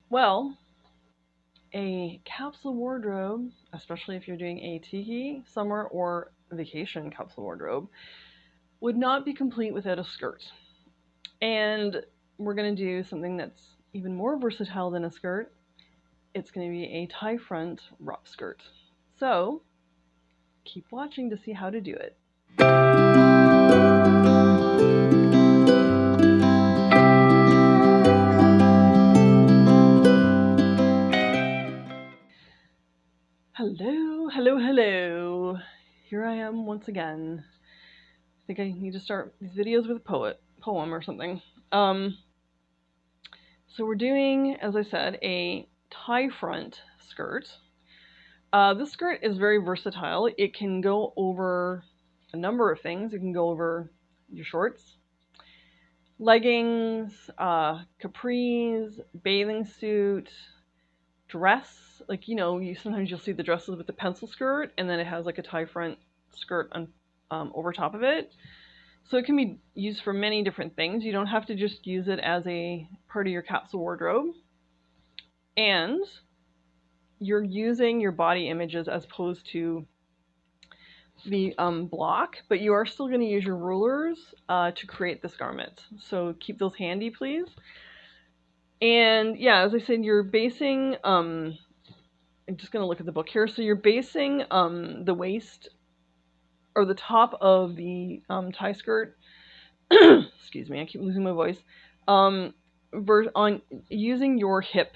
Well, a capsule wardrobe, especially if you're doing a tiki, summer, or vacation capsule wardrobe, would not be complete without a skirt. And we're going to do something that's even more versatile than a skirt. It's going to be a tie front wrap skirt. So keep watching to see how to do it. Hello, hello, hello. Here I am once again. I think I need to start these videos with a poem or something. So we're doing, as I said, a tie front skirt. This skirt is very versatile. It can go over a number of things. It can go over your shorts, leggings, capris, bathing suit, dress. Like, sometimes you'll see the dresses with the pencil skirt, and then it has like a tie front skirt over top of it. So it can be used for many different things. You don't have to just use it as a part of your capsule wardrobe. And you're using your body images as opposed to the block, but you are still going to use your rulers to create this garment. So keep those handy, please. And yeah, as I said, you're basing, I'm just going to look at the book here. So you're basing the waist or the top of the tie skirt, excuse me, I keep losing my voice, on using your hip,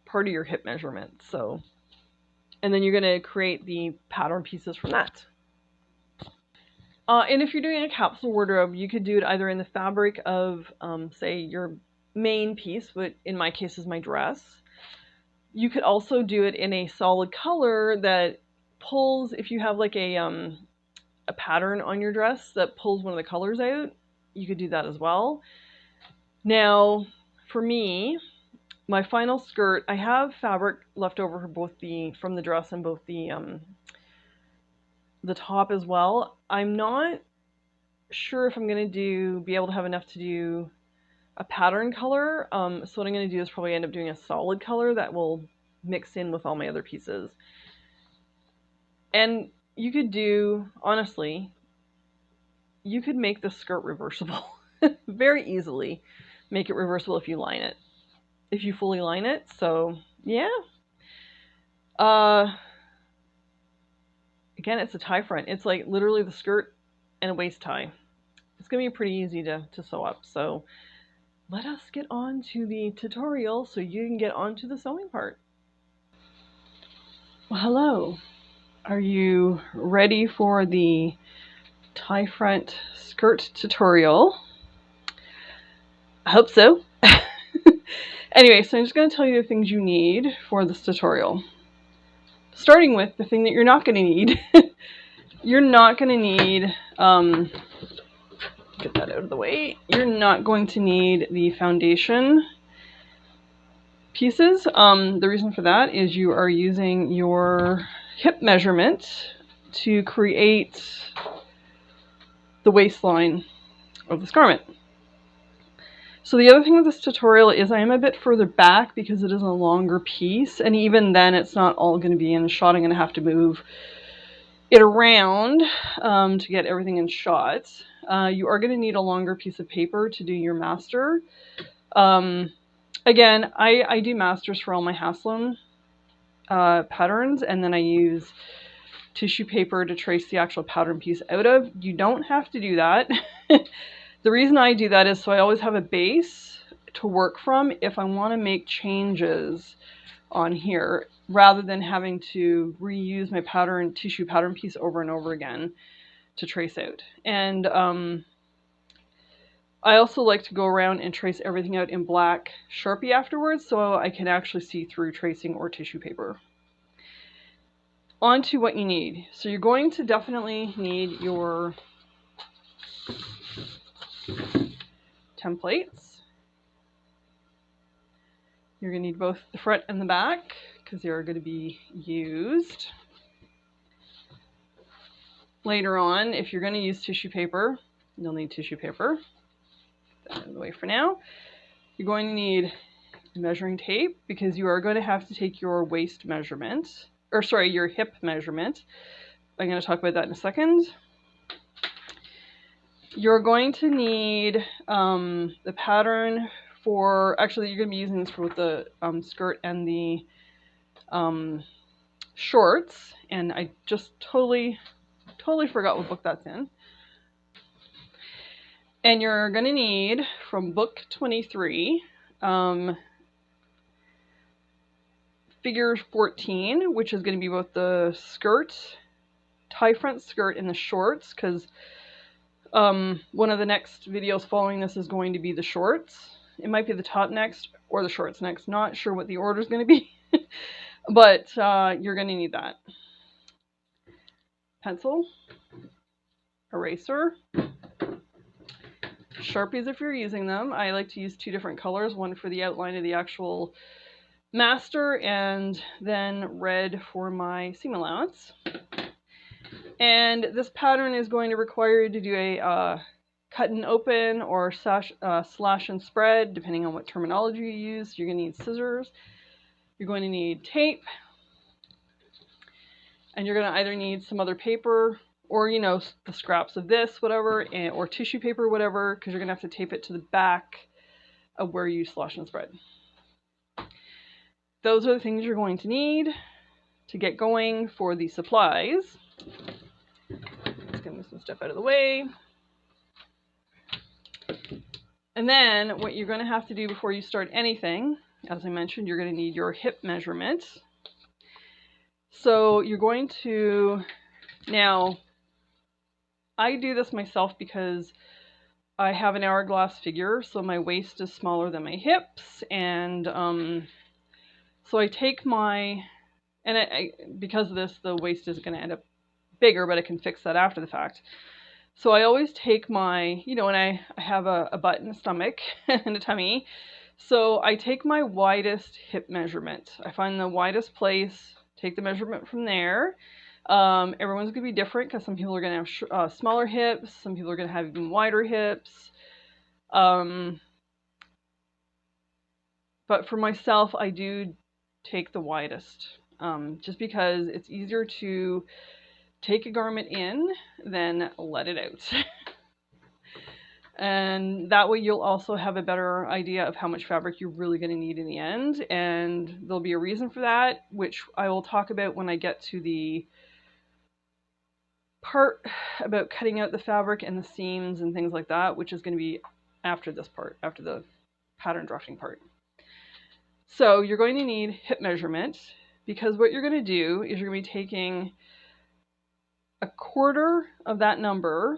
part of your hip measurement. So, and then you're going to create the pattern pieces from that. And if you're doing a capsule wardrobe, you could do it either in the fabric of, say, your main piece, but in my case is my dress. You could also do it in a solid color that pulls, if you have like a pattern on your dress that pulls one of the colors out, you could do that as well. Now, for me, my final skirt, I have fabric left over for both from the dress and both the top as well. I'm not sure if I'm going to be able to have enough to do a pattern color. So what I'm going to do is probably end up doing a solid color that will mix in with all my other pieces. And you could do, honestly, you could make the skirt reversible very easily. Make it reversible if you line it, if you fully line it. So yeah. Again, it's a tie front. It's like literally the skirt and a waist tie. It's going to be pretty easy to sew up. So let us get on to the tutorial so you can get on to the sewing part. Well, hello. Are you ready for the tie front skirt tutorial? I hope so. Anyway, so I'm just going to tell you the things you need for this tutorial. Starting with the thing that you're not going to need. You're not going to need, get that out of the way. You're not going to need the foundation pieces. The reason for that is you are using your hip measurement to create the waistline of this garment. So the other thing with this tutorial is I am a bit further back because it is a longer piece, and even then it's not all going to be in shot. I'm going to have to move it around to get everything in shot. You are going to need a longer piece of paper to do your master. Again, I do masters for all my Haslam patterns, and then I use tissue paper to trace the actual pattern piece out of. You don't have to do that. The reason I do that is so I always have a base to work from if I want to make changes on here, rather than having to reuse my tissue pattern piece over and over again to trace out. And I also like to go around and trace everything out in black Sharpie afterwards so I can actually see through tracing or tissue paper. On to what you need. So you're going to definitely need your templates. You're going to need both the front and the back because they are going to be used later on. If you're going to use tissue paper, you'll need tissue paper. Put that out of the way for now. You're going to need measuring tape, because you are going to have to take your waist measurement, or sorry, your hip measurement. I'm going to talk about that in a second. You're going to need the pattern for, actually you're going to be using this for both the skirt and the shorts, and I just totally forgot what book that's in. And you're going to need, from book 23, figure 14, which is going to be both the skirt, tie front skirt, and the shorts, because one of the next videos following this is going to be the shorts. It might be the top next or the shorts next. Not sure what the order is going to be, but you're going to need that. Pencil, eraser, Sharpies if you're using them. I like to use two different colors, one for the outline of the actual master and then red for my seam allowance. And this pattern is going to require you to do a cut and open or slash and spread, depending on what terminology you use. You're going to need scissors, you're going to need tape, and you're going to either need some other paper or, you know, the scraps of this, whatever, or tissue paper, whatever, because you're going to have to tape it to the back of where you slash and spread. Those are the things you're going to need to get going for the supplies. Let's get some stuff out of the way. And then what you're going to have to do before you start anything, as I mentioned, you're going to need your hip measurement. So you're going to, now I do this myself because I have an hourglass figure, so my waist is smaller than my hips, and so I take my, and because of this, the waist is going to end up bigger, but I can fix that after the fact. So I always take my, you know, and I have a butt and a stomach and a tummy, so I take my widest hip measurement. I find the widest place, take the measurement from there. Everyone's going to be different because some people are going to have smaller hips, some people are going to have even wider hips. But for myself, I do take the widest, just because it's easier to take a garment in than let it out. And that way you'll also have a better idea of how much fabric you're really going to need in the end, and there'll be a reason for that, which I will talk about when I get to the part about cutting out the fabric and the seams and things like that, which is going to be after this part, after the pattern drafting part. So you're going to need hip measurement, because what you're going to do is you're going to be taking a quarter of that number,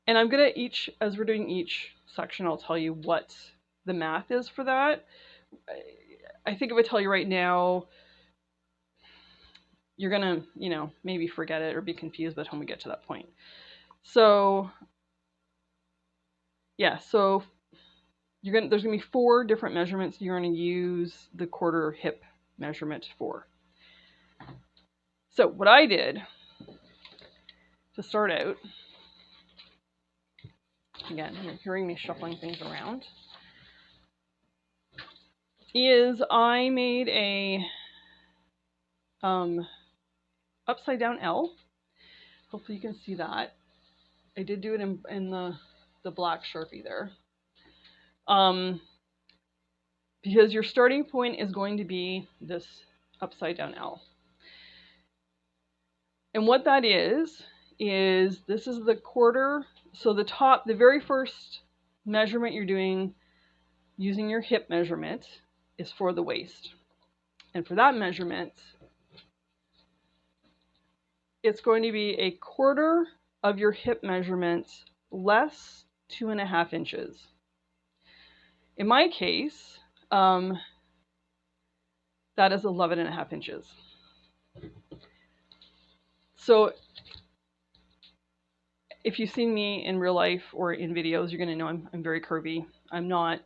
and I'm going to as we're doing each section, I'll tell you what the math is for that. I think if I tell you right now, you're going to, you know, maybe forget it or be confused by the time we get to that point. So yeah, so there's going to be 4 different measurements you're going to use the quarter hip measurement for. So what I did to start out, again, you're hearing me shuffling things around, is I made a upside down L. Hopefully you can see that. I did do it in the black Sharpie there. Because your starting point is going to be this upside down L. And what that is this is the quarter, so the very first measurement you're doing using your hip measurement is for the waist. And for that measurement, it's going to be a quarter of your hip measurement less 2.5 inches. In my case, that is 11.5 inches. So if you've seen me in real life or in videos, you're going to know I'm very curvy. I'm not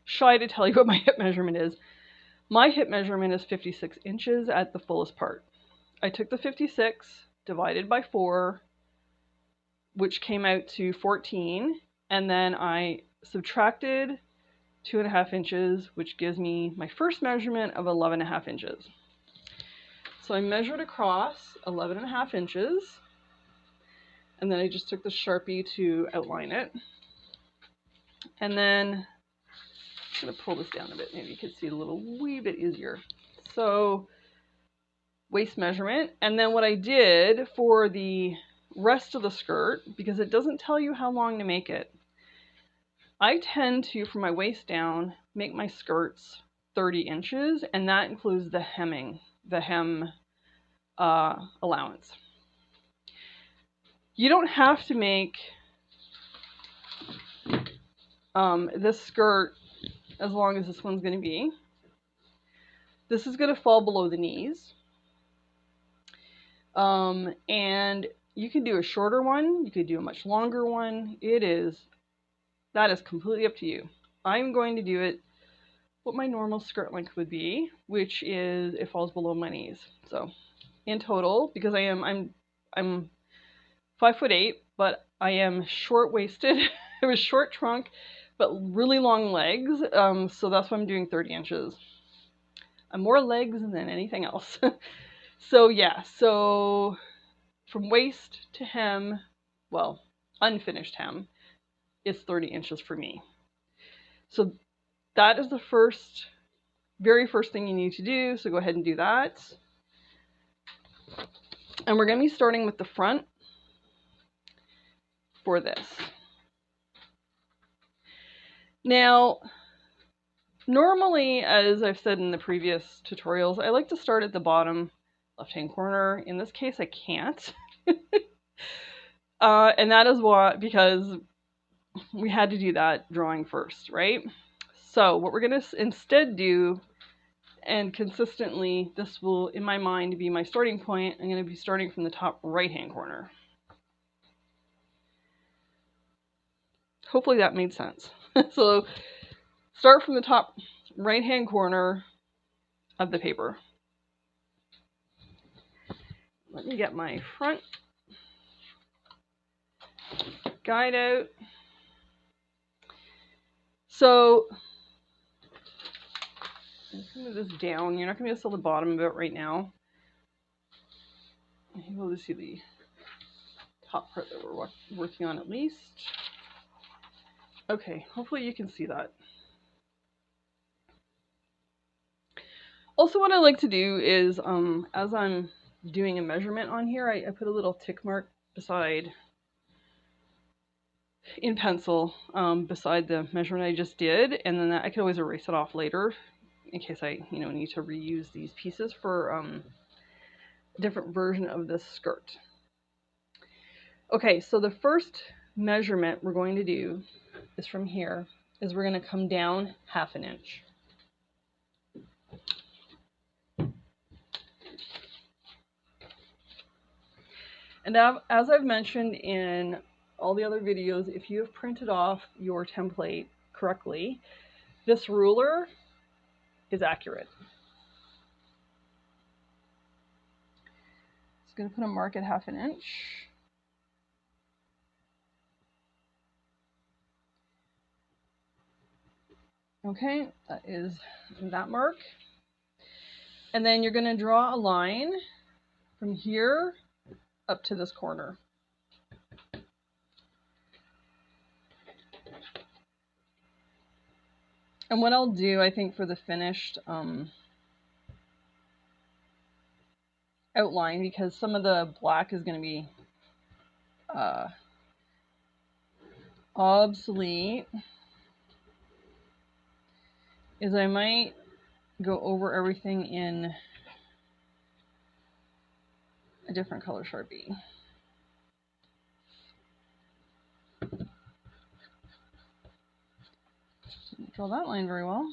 shy to tell you what my hip measurement is. My hip measurement is 56 inches at the fullest part. I took the 56, divided by 4, which came out to 14, and then I subtracted 2.5 inches, which gives me my first measurement of 11.5 inches. So I measured across 11.5 inches, and then I just took the Sharpie to outline it. And then I'm going to pull this down a bit, maybe you can see it a little wee bit easier. So waist measurement, and then what I did for the rest of the skirt, because it doesn't tell you how long to make it, I tend to, from my waist down, make my skirts 30 inches, and that includes the hemming, the hem allowance. You don't have to make this skirt as long as this one's going to be. This is going to fall below the knees. And you can do a shorter one, you could do a much longer one. That is completely up to you. I'm going to do it what my normal skirt length would be, which is it falls below my knees. So in total, because I'm 5'8", but I am short-waisted. I have a short trunk, but really long legs. So that's why I'm doing 30 inches. I'm more legs than anything else. So yeah, so from waist to hem, well, unfinished hem, is 30 inches for me. So that is the very first thing you need to do. So go ahead and do that. And we're going to be starting with the front for this. Now, normally, as I've said in the previous tutorials, I like to start at the bottom left-hand corner. In this case, I can't. And that is because we had to do that drawing first, right? So what we're going to instead do, and consistently, this will, in my mind, be my starting point. I'm going to be starting from the top right-hand corner. Hopefully that made sense. So start from the top right-hand corner of the paper. Let me get my front guide out. So I'm just going to move this down. You're not going to be able to see the bottom of it right now. You'll be able to see the top part that we're working on at least. Okay, hopefully you can see that. Also, what I like to do is, as I'm doing a measurement on here, I put a little tick mark beside, in pencil, beside the measurement I just did, and then I can always erase it off later in case I, need to reuse these pieces for a different version of this skirt. Okay, so the first measurement we're going to do is from here, is we're going to come down 1/2 inch. And now, as I've mentioned in all the other videos, if you have printed off your template correctly, this ruler is accurate. Just going to put a mark at 1/2 inch. Okay, that is that mark. And then you're going to draw a line from here up to this corner. And what I'll do, I think, for the finished outline, because some of the black is going to be obsolete, is I might go over everything in a different color Sharpie. Didn't draw that line very well.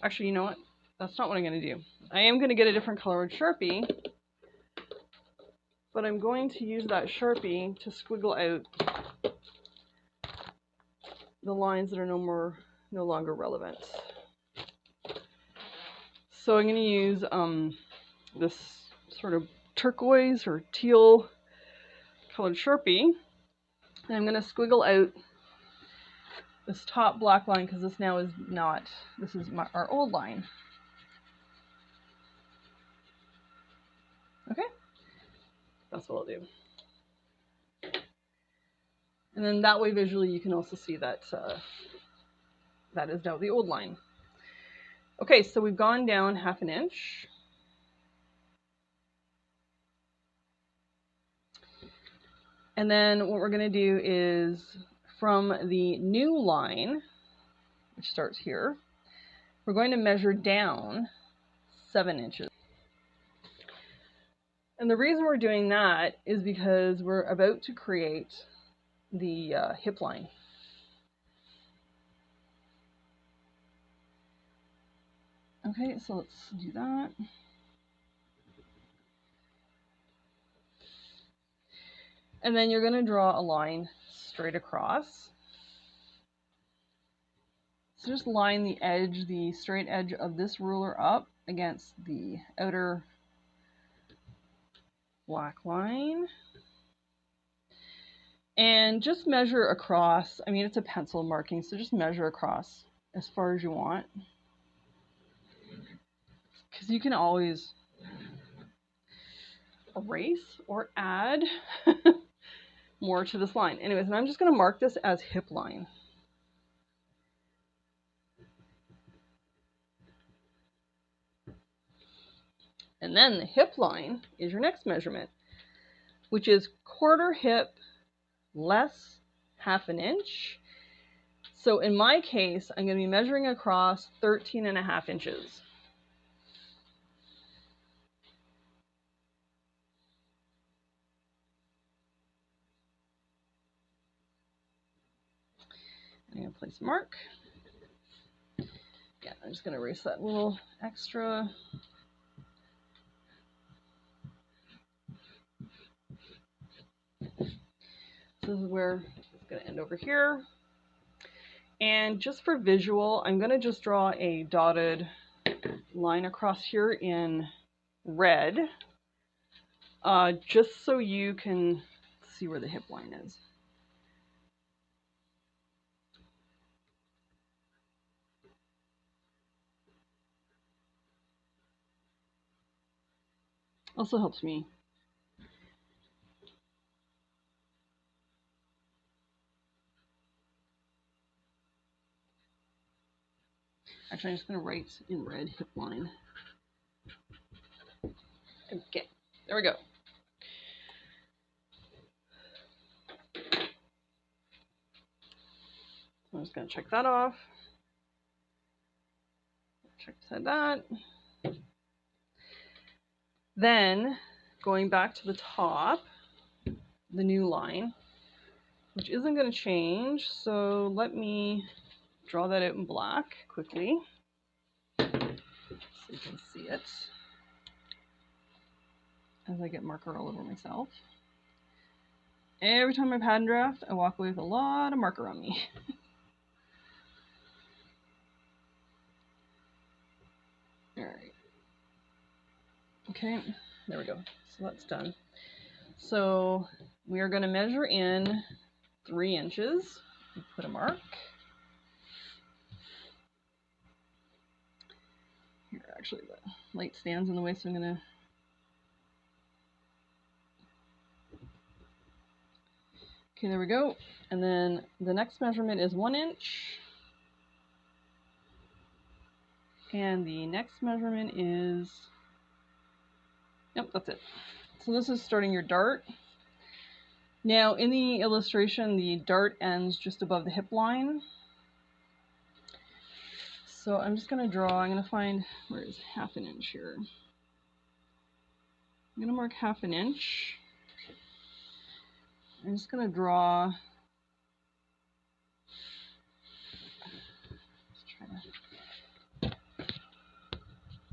Actually, you know what? That's not what I'm going to do. I am going to get a different colored Sharpie, but I'm going to use that Sharpie to squiggle out the lines that are no longer relevant. So I'm going to use this sort of turquoise or teal colored Sharpie, And I'm going to squiggle out this top black line because this now is not, this is our old line. Okay, that's what I'll do. And then that way visually you can also see that that is now the old line. Okay, so we've gone down 1/2 inch. And then what we're going to do is from the new line, which starts here, we're going to measure down 7 inches. And the reason we're doing that is because we're about to create the hip line. Okay, so let's do that. And then you're going to draw a line straight across. So just line the edge, the straight edge of this ruler up against the outer black line. And just measure across. I mean, it's a pencil marking, so just measure across as far as you want. Because you can always erase or add more to this line. Anyways, and I'm just going to mark this as hip line. And then the hip line is your next measurement, which is 1/4 hip less 1/2 inch. So in my case, I'm going to be measuring across 13.5 inches. I'm going to place a mark. Yeah, I'm just going to erase that little extra. This is where it's going to end over here. And just for visual, I'm going to just draw a dotted line across here in red, just so you can see where the hip line is. Also helps me. Actually, I'm just going to write in red hip line. Okay, there we go. So I'm just going to check that off. Check that. Then, going back to the top, the new line, which isn't going to change, so let me draw that out in black quickly so you can see it as I get marker all over myself. Every time I pattern draft, I walk away with a lot of marker on me. All right. Okay, there we go. So that's done. So we are going to measure in 3 inches. Put a mark. Here, actually, the light stands in the way, so I'm going to. Okay, there we go. And then the next measurement is 1 inch. And the next measurement is, nope, that's it. So this is starting your dart. Now in the illustration, the dart ends just above the hip line. So I'm just gonna draw, I'm gonna find, where is 1/2 inch here? I'm gonna mark 1/2 inch. I'm just gonna draw,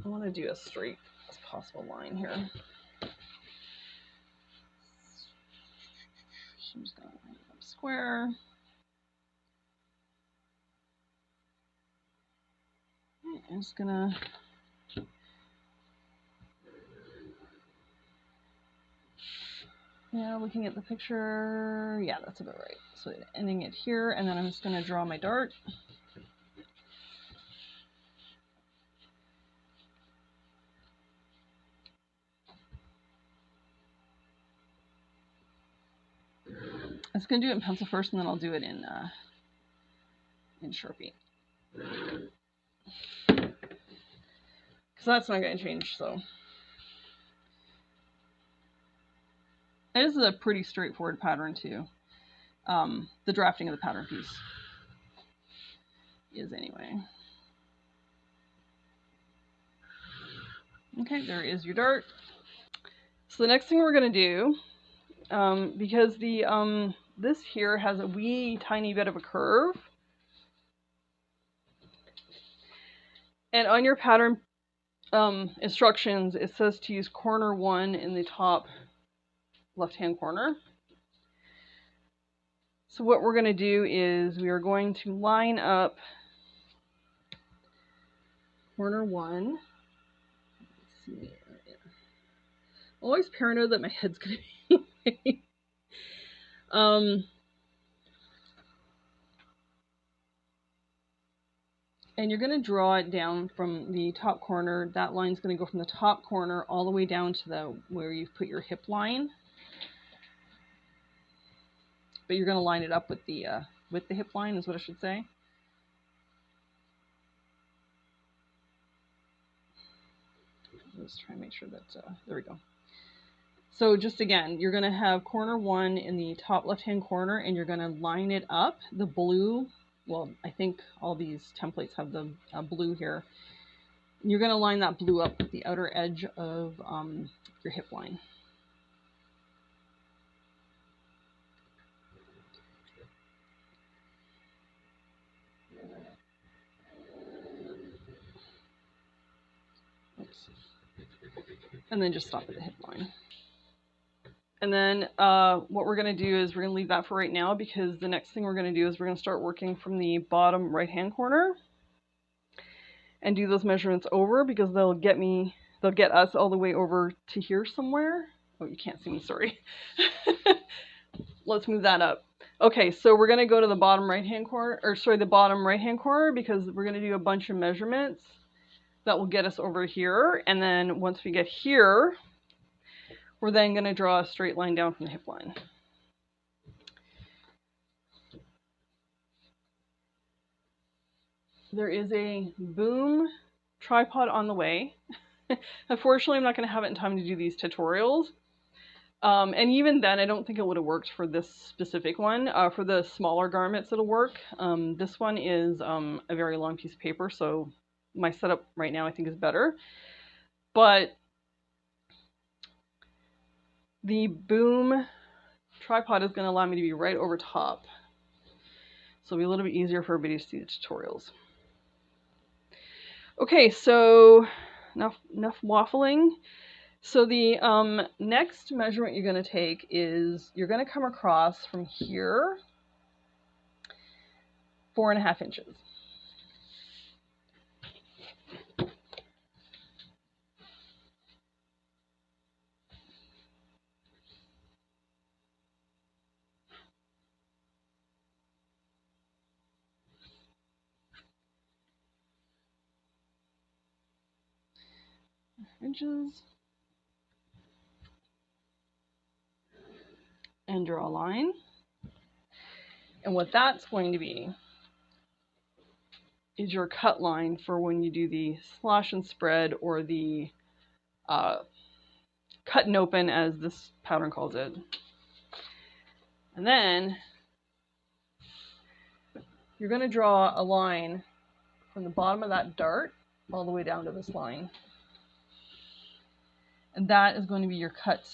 I wanna do as straight as possible line here. So I'm just gonna line it up square. I'm just gonna Yeah, looking at the picture, yeah, that's about right. So ending it here, and then I'm just going to draw my dart. I was going to do it in pencil first, and then I'll do it in Sharpie. Because that's not going to change, so. This is a pretty straightforward pattern, too. The drafting of the pattern piece is anyway. Okay, there is your dart. So the next thing we're going to do, because the this here has a wee tiny bit of a curve, and on your pattern instructions, it says to use corner 1 in the top left-hand corner. So what we're going to do is we are going to line up corner 1. Let's see. Always paranoid that my head's going to be in the way. And you're going to draw it down from the top corner. That line's going to go from the top corner all the way down to where you've put your hip line. But you're going to line it up with the hip line, is what I should say. Let's try and make sure that, there we go. So just again, you're going to have corner 1 in the top left-hand corner, and you're going to line it up. The blue, well, I think all these templates have the blue here. You're going to line that blue up with the outer edge of your hip line. Oops. And then just stop at the hip line. And then what we're going to do is we're going to leave that for right now, because the next thing we're going to do is we're going to start working from the bottom right-hand corner and do those measurements over, because they'll get us all the way over to here somewhere. Oh, you can't see me, sorry. Let's move that up. Okay, so we're going to go to the bottom right-hand corner, or sorry, the bottom right-hand corner, because we're going to do a bunch of measurements that will get us over here. And then once we get here, we're then going to draw a straight line down from the hip line. There is a boom tripod on the way. Unfortunately, I'm not going to have it in time to do these tutorials. And even then, I don't think it would have worked for this specific one. For the smaller garments, it'll work. This one is a very long piece of paper, so my setup right now I think is better. But the boom tripod is going to allow me to be right over top. So it'll be a little bit easier for everybody to see the tutorials. Okay, so enough waffling. So the next measurement you're going to take is you're going to come across from here 4.5 inches. And draw a line. And what that's going to be is your cut line for when you do the slash and spread, or the cut and open, as this pattern calls it. And then you're going to draw a line from the bottom of that dart all the way down to this line. And that is going to be your cut.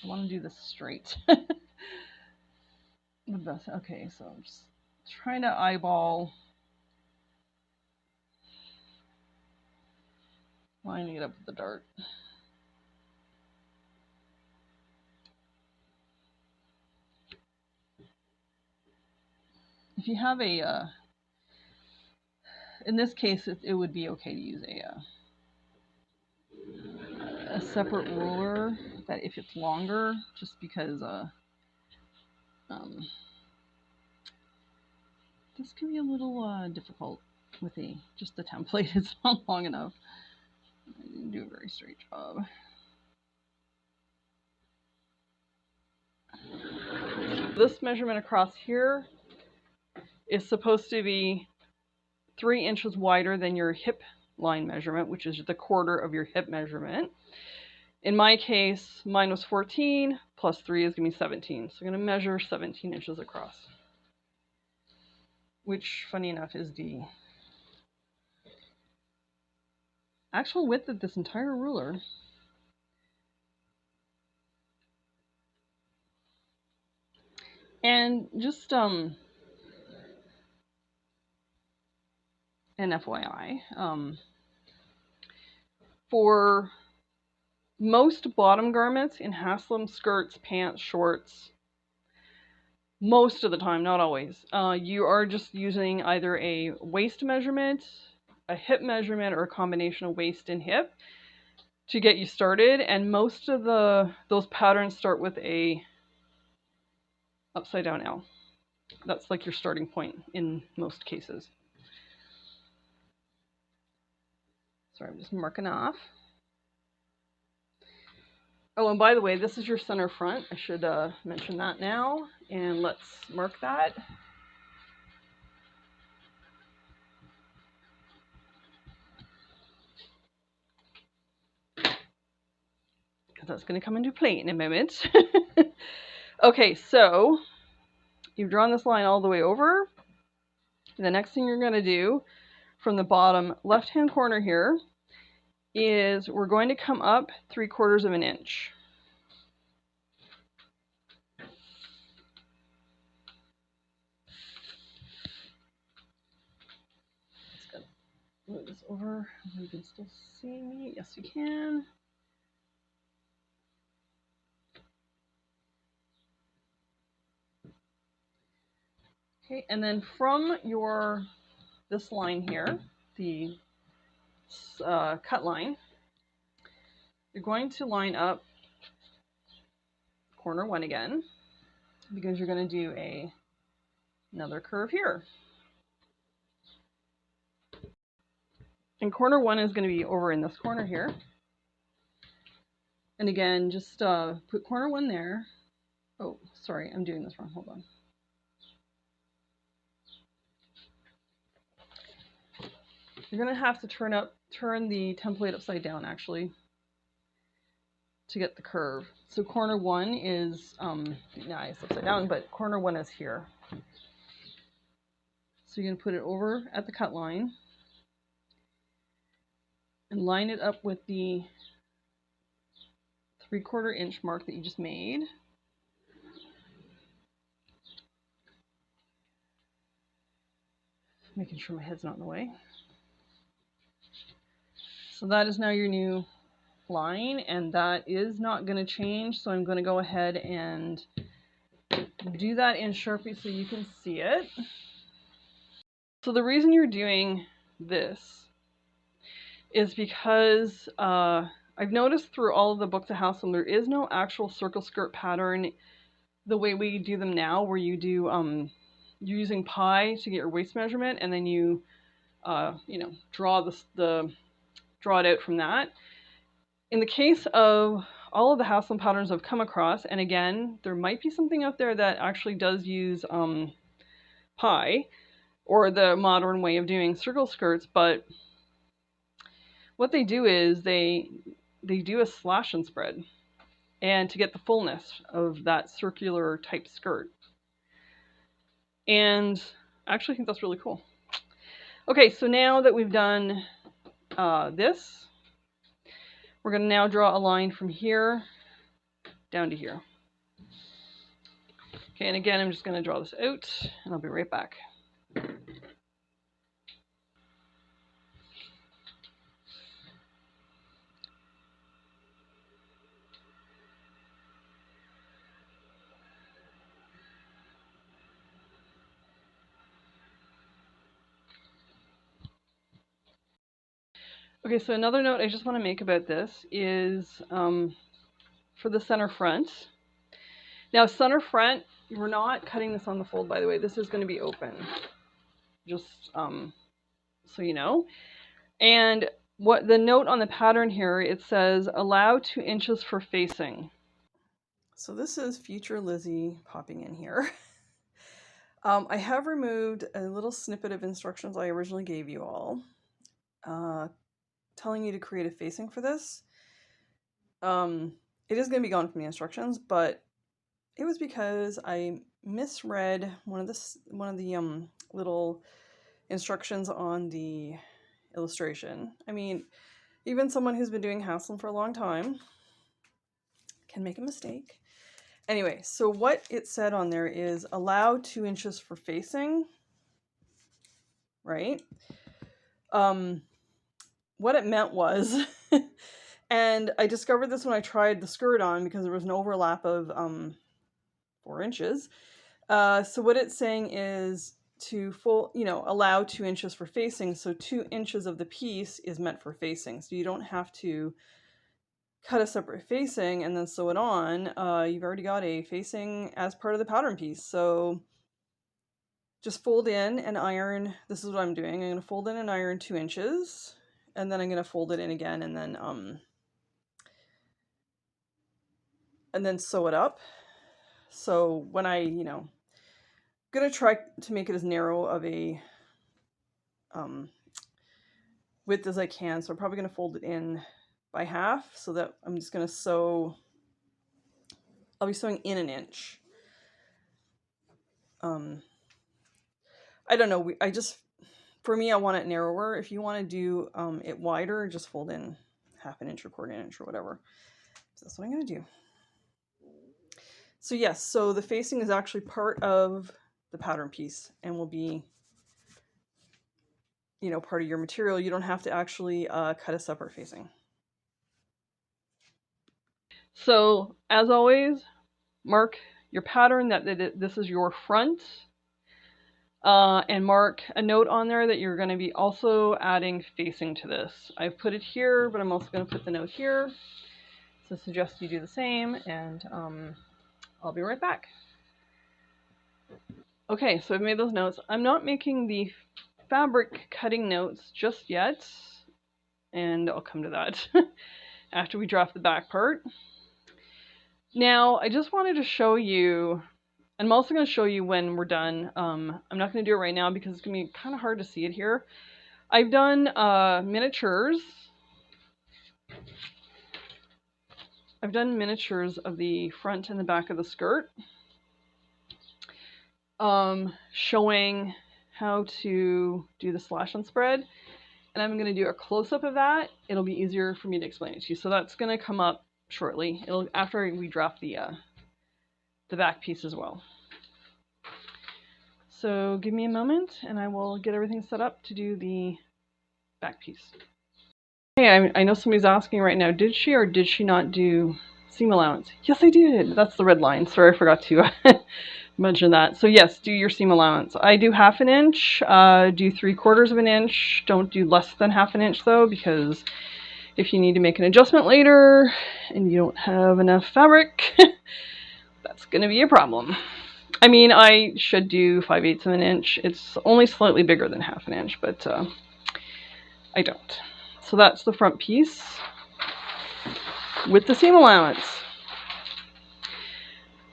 I want to do this straight. Okay, so I'm just trying to eyeball lining it up with the dart. If you have a, in this case, it would be okay to use a separate ruler that if it's longer, just because this can be a little difficult with just the template. It's not long enough. I didn't do a very straight job. This measurement across here is supposed to be 3 inches wider than your hip line measurement, which is the quarter of your hip measurement. In my case, mine was 14, plus 3 is going to be 17. So I'm going to measure 17 inches across, which, funny enough, is the actual width of this entire ruler. And just an FYI, for most bottom garments in Haslam skirts, pants, shorts, most of the time, not always, you are just using either a waist measurement, a hip measurement, or a combination of waist and hip to get you started. And most of those patterns start with a upside down L. That's like your starting point in most cases. Sorry, I'm just marking off. Oh, and by the way, this is your center front. I should mention that now. And let's mark that. Because that's going to come into play in a moment. Okay, so you've drawn this line all the way over. The next thing you're going to do from the bottom left-hand corner here is we're going to come up 3/4 of an inch. Just gotta move this over. You can still see me. Yes, you can. Okay, and then from this line here, the cut line, you're going to line up corner 1 again, because you're going to do another curve here. And corner 1 is going to be over in this corner here. And again, just put corner 1 there. Oh, sorry, I'm doing this wrong. Hold on. You're going to have to turn the template upside down, actually, to get the curve. So corner 1 is, it's upside down, but corner 1 is here. So you're going to put it over at the cut line and line it up with the 3/4 inch mark that you just made. Making sure my head's not in the way. So that is now your new line, and that is not going to change. So I'm going to go ahead and do that in Sharpie so you can see it. So the reason you're doing this is because I've noticed through all of the books of Haslam, there is no actual circle skirt pattern the way we do them now, where you do you're using pi to get your waist measurement, and then you draw it out from that. In the case of all of the Haslam patterns I've come across, and again, there might be something out there that actually does use pi, or the modern way of doing circle skirts, but what they do is they do a slash and spread, and to get the fullness of that circular type skirt. And I actually think that's really cool. Okay, so now that we've done this, we're going to now draw a line from here down to here. Okay, and again, I'm just going to draw this out, and I'll be right back. Okay, so another note I just want to make about this is for the center front. Now, center front, we're not cutting this on the fold, by the way. This is going to be open, just so you know. And what the note on the pattern here, it says allow 2 inches for facing. So this is future Lizzie popping in here. I have removed a little snippet of instructions I originally gave you all, telling you to create a facing for this. It is going to be gone from the instructions, but it was because I misread one of the little instructions on the illustration. I mean, even someone who's been doing Haslam for a long time can make a mistake. Anyway, so what it said on there is allow 2 inches for facing, right? What it meant was, and I discovered this when I tried the skirt on because there was an overlap of 4 inches. So what it's saying is to allow 2 inches for facing. So 2 inches of the piece is meant for facing. So you don't have to cut a separate facing and then sew it on. You've already got a facing as part of the pattern piece. So just fold in and iron. This is what I'm doing. I'm going to fold in and iron 2 inches, and then I'm going to fold it in again, and then sew it up. So when I'm going to try to make it as narrow of a width as I can. So I'm probably going to fold it in by half so that I'm just going to sew. I'll be sewing in 1 inch. I don't know. For me, I want it narrower. If you want to do it wider, just fold in 1/2 inch or 1/4 inch or whatever. So that's what I'm going to do. So yes, so the facing is actually part of the pattern piece and will be, part of your material. You don't have to actually cut a separate facing. So as always, mark your pattern that this is your front, and mark a note on there that you're going to be also adding facing to this. I've put it here, but I'm also going to put the note here. So I suggest you do the same, and I'll be right back. Okay, so I've made those notes. I'm not making the fabric cutting notes just yet, and I'll come to that after we draft the back part. Now, I just wanted to show you, and I'm also going to show you when we're done. I'm not going to do it right now because it's going to be kind of hard to see it here. I've done miniatures. I've done miniatures of the front and the back of the skirt, showing how to do the slash and spread. And I'm going to do a close-up of that. It'll be easier for me to explain it to you. So that's going to come up shortly. After we draft the back piece as well. So give me a moment and I will get everything set up to do the back piece. Hey, I know somebody's asking right now, did she or did she not do seam allowance? Yes, I did. That's the red line. Sorry, I forgot to mention that. So yes, do your seam allowance. I do 1/2 inch, do 3/4 inch. Don't do less than 1/2 inch though, because if you need to make an adjustment later and you don't have enough fabric, that's going to be a problem. I mean, I should do 5/8 inch. It's only slightly bigger than 1/2 inch, but I don't. So that's the front piece with the seam allowance.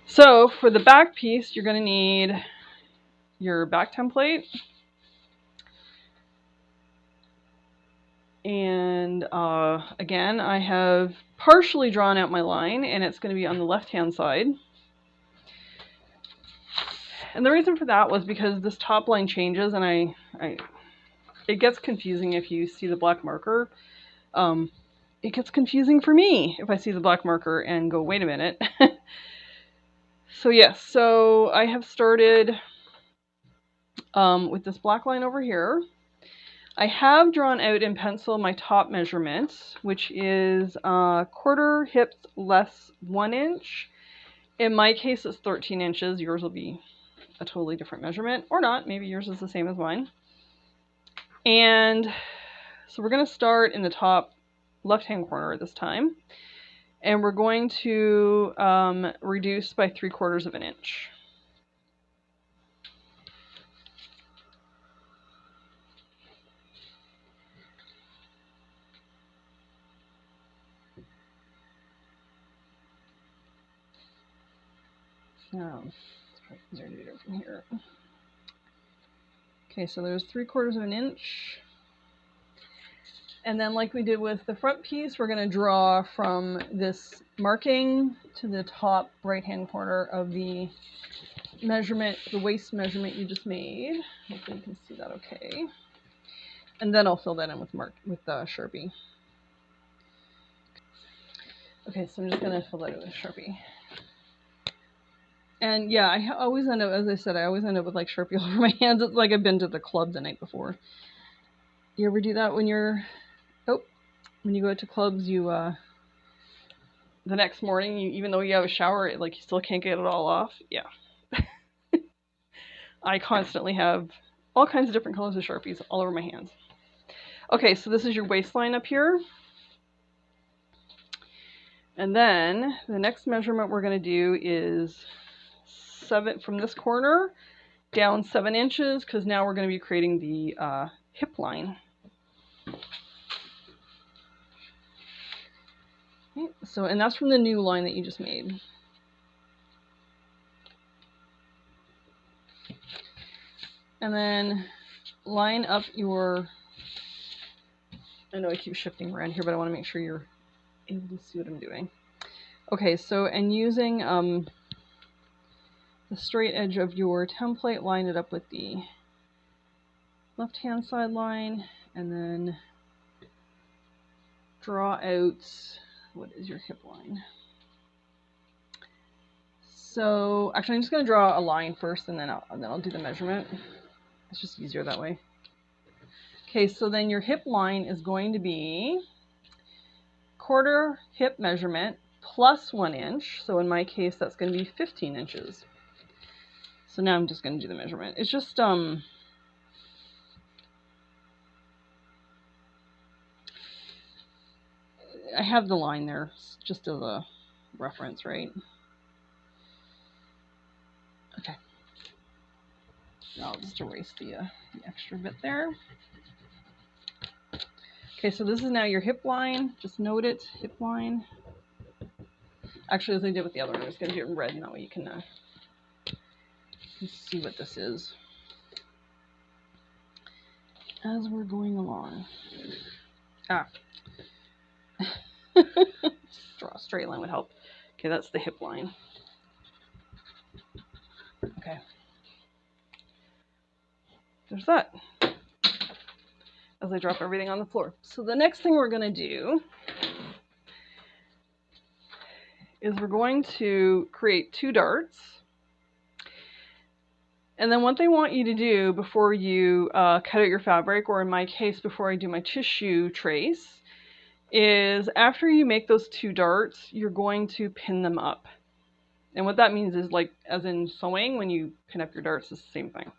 So for the back piece, you're going to need your back template. And again, I have partially drawn out my line, and it's going to be on the left-hand side. And the reason for that was because this top line changes, and it gets confusing if you see the black marker. It gets confusing for me if I see the black marker and go, wait a minute. So yes, so I have started with this black line over here. I have drawn out in pencil my top measurement, which is 1/4 hips less 1 inch. In my case, it's 13 inches. Yours will be a totally different measurement, or not. Maybe yours is the same as mine. And So we're going to start in the top left-hand corner this time, and we're going to reduce by 3/4 of an inch. Let's try to do it from here. Okay, so there's 3/4 of an inch. And then like we did with the front piece, we're going to draw from this marking to the top right-hand corner of the measurement, the waist measurement you just made. Hopefully you can see that okay. And then I'll fill that in with Sharpie. Okay, so I'm just going to fill that in with Sharpie. And yeah, I always end up, as I said, I always end up with like Sharpie all over my hands. It's like I've been to the club the night before. You ever do that when you're, when you go to clubs, you, the next morning, even though you have a shower, like you still can't get it all off? Yeah. I constantly have all kinds of different colors of Sharpies all over my hands. Okay, so this is your waistline up here. And then the next measurement we're going to do is from this corner down 7 inches, because now we're going to be creating the hip line. Okay, so, and that's from the new line that you just made. And then line up your, I know I keep shifting around here, but I want to make sure you're able to see what I'm doing. Okay, so, and using the straight edge of your template, line it up with the left-hand side line, and then draw out, what is your hip line? So actually I'm just going to draw a line first, and then I'll do the measurement. It's just easier that way. Okay, so then your hip line is going to be 1/4 hip measurement plus 1 inch. So in my case, that's going to be 15 inches. So now I'm just going to do the measurement. It's just, I have the line there just as a reference, right? Okay. I'll just erase the extra bit there. Okay, so this is now your hip line. Just note it, hip line. Actually, as I did with the other one, I'm just going to do it in red, and that way you can see what this is as we're going along. Draw a straight line would help. Okay, that's the hip line. Okay. There's that. As I drop everything on the floor. So the next thing we're going to do is we're going to create 2 darts. And then what they want you to do before you cut out your fabric, or in my case, before I do my tissue trace, is after you make those 2 darts, you're going to pin them up. And what that means is, like, as in sewing, when you pin up your darts, it's the same thing.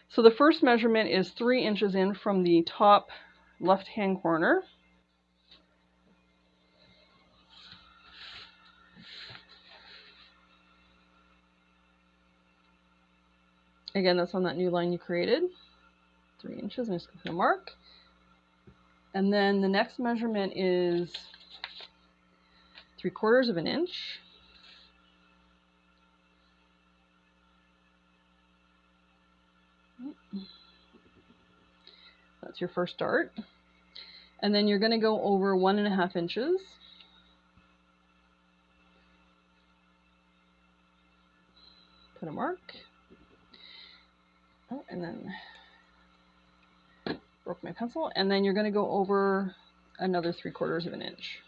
So the first measurement is 3 inches in from the top left-hand corner. Again, that's on that new line you created. 3 inches, I'm just going to put a mark. And then the next measurement is 3/4 of an inch. That's your first dart. And then you're going to go over 1.5 inches. Put a mark. Oh, and then broke my pencil. And then you're going to go over another 3/4 of an inch.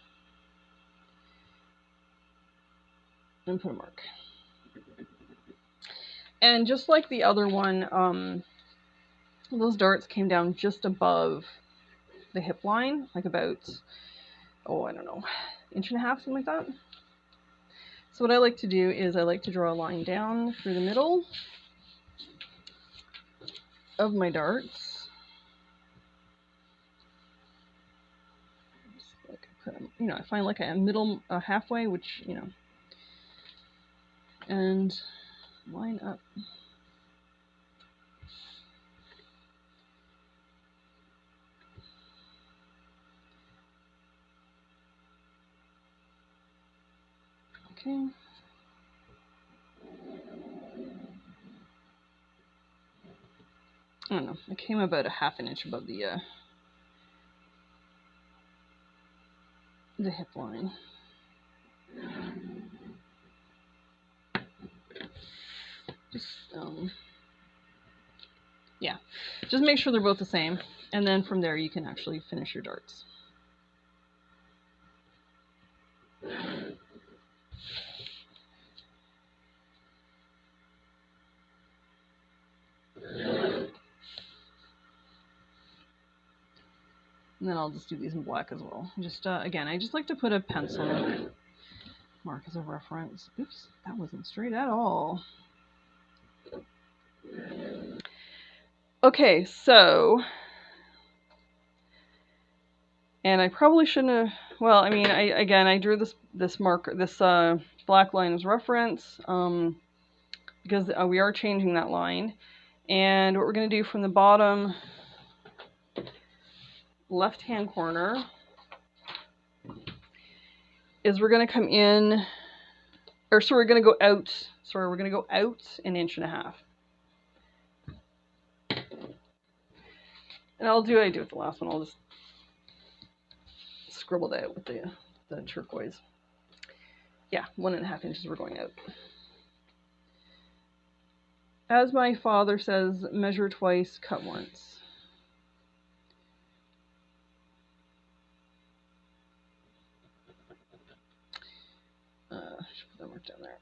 And put a mark. And just like the other one, those darts came down just above the hip line, like about, oh, I don't know, 1.5 inches, something like that. So what I like to do is I like to draw a line down through the middle. of my darts. Like put them, you know, I find like a middle, halfway, which, you know, and line up. Okay. I don't know. I came about a half an inch above the hip line. Just yeah, just make sure they're both the same, and then from there you can actually finish your darts. And then I'll just do these in black as well. Just again, I just like to put a pencil mark as a reference. Oops, that wasn't straight at all. Okay, so, and I probably shouldn't have. Well, I mean, I drew this marker, this black line as reference because we are changing that line. And what we're going to do from the bottom left-hand corner is we're going to come in, or so we're going to go out. Sorry, we're going to go out 1.5 inches. And I do with the last one. I'll just scribble that out with the turquoise. Yeah, 1.5 inches we're going out. As my father says, measure twice, cut once. Should put that mark down there.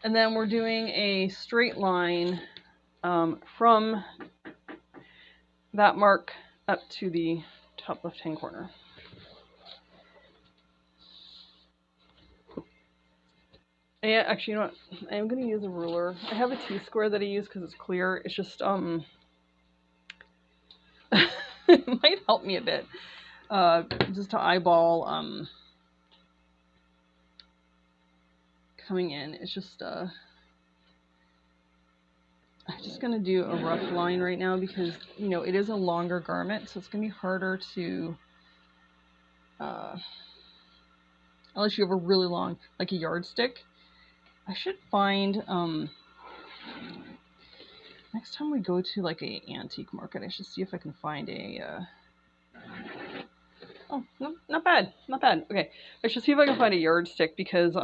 And then we're doing a straight line from that mark up to the top left-hand corner. Yeah, actually, you know what? I am going to use a ruler. I have a T-square that I use because it's clear. It's just, it might help me a bit. Just to eyeball, coming in. It's just, I'm just going to do a rough line right now because, you know, it is a longer garment, so it's going to be harder to, unless you have a really long, like a yardstick. I should find, next time we go to like a antique market, I should see if I can find a, oh, no, not bad, not bad. Okay, I should see if I can find a yardstick because,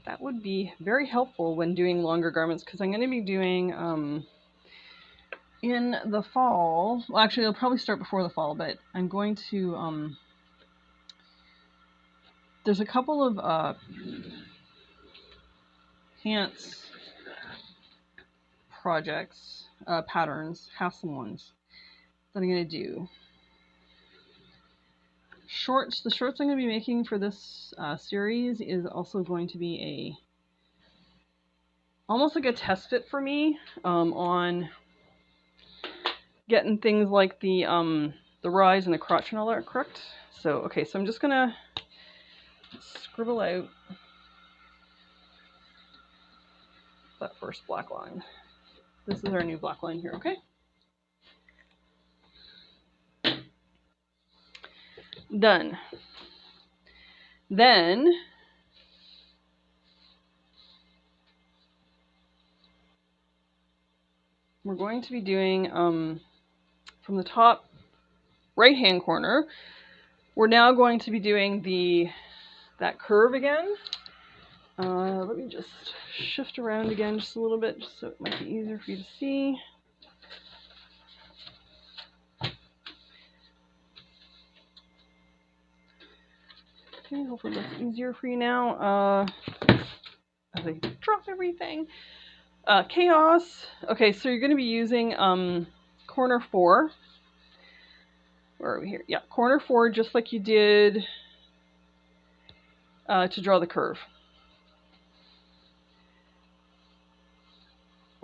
that would be very helpful when doing longer garments because I'm going to be doing, in the fall, well, actually, I'll probably start before the fall, but I'm going to, there's a couple of, pants projects, patterns, Haslam ones that I'm going to do. Shorts, the shorts I'm going to be making for this series is also going to be almost like a test fit for me on getting things like the rise and the crotch and all that correct. So, okay, so I'm just going to scribble out that first black line. This is our new black line here, okay? Done. Then we're going to be doing from the top right hand corner, we're now going to be doing that curve again. Let me just shift around again just a little bit, just so it might be easier for you to see. Okay, hopefully that's easier for you now. As I drop everything. Chaos. Okay, so you're going to be using corner 4. Where are we here? Yeah, corner 4, just like you did to draw the curve.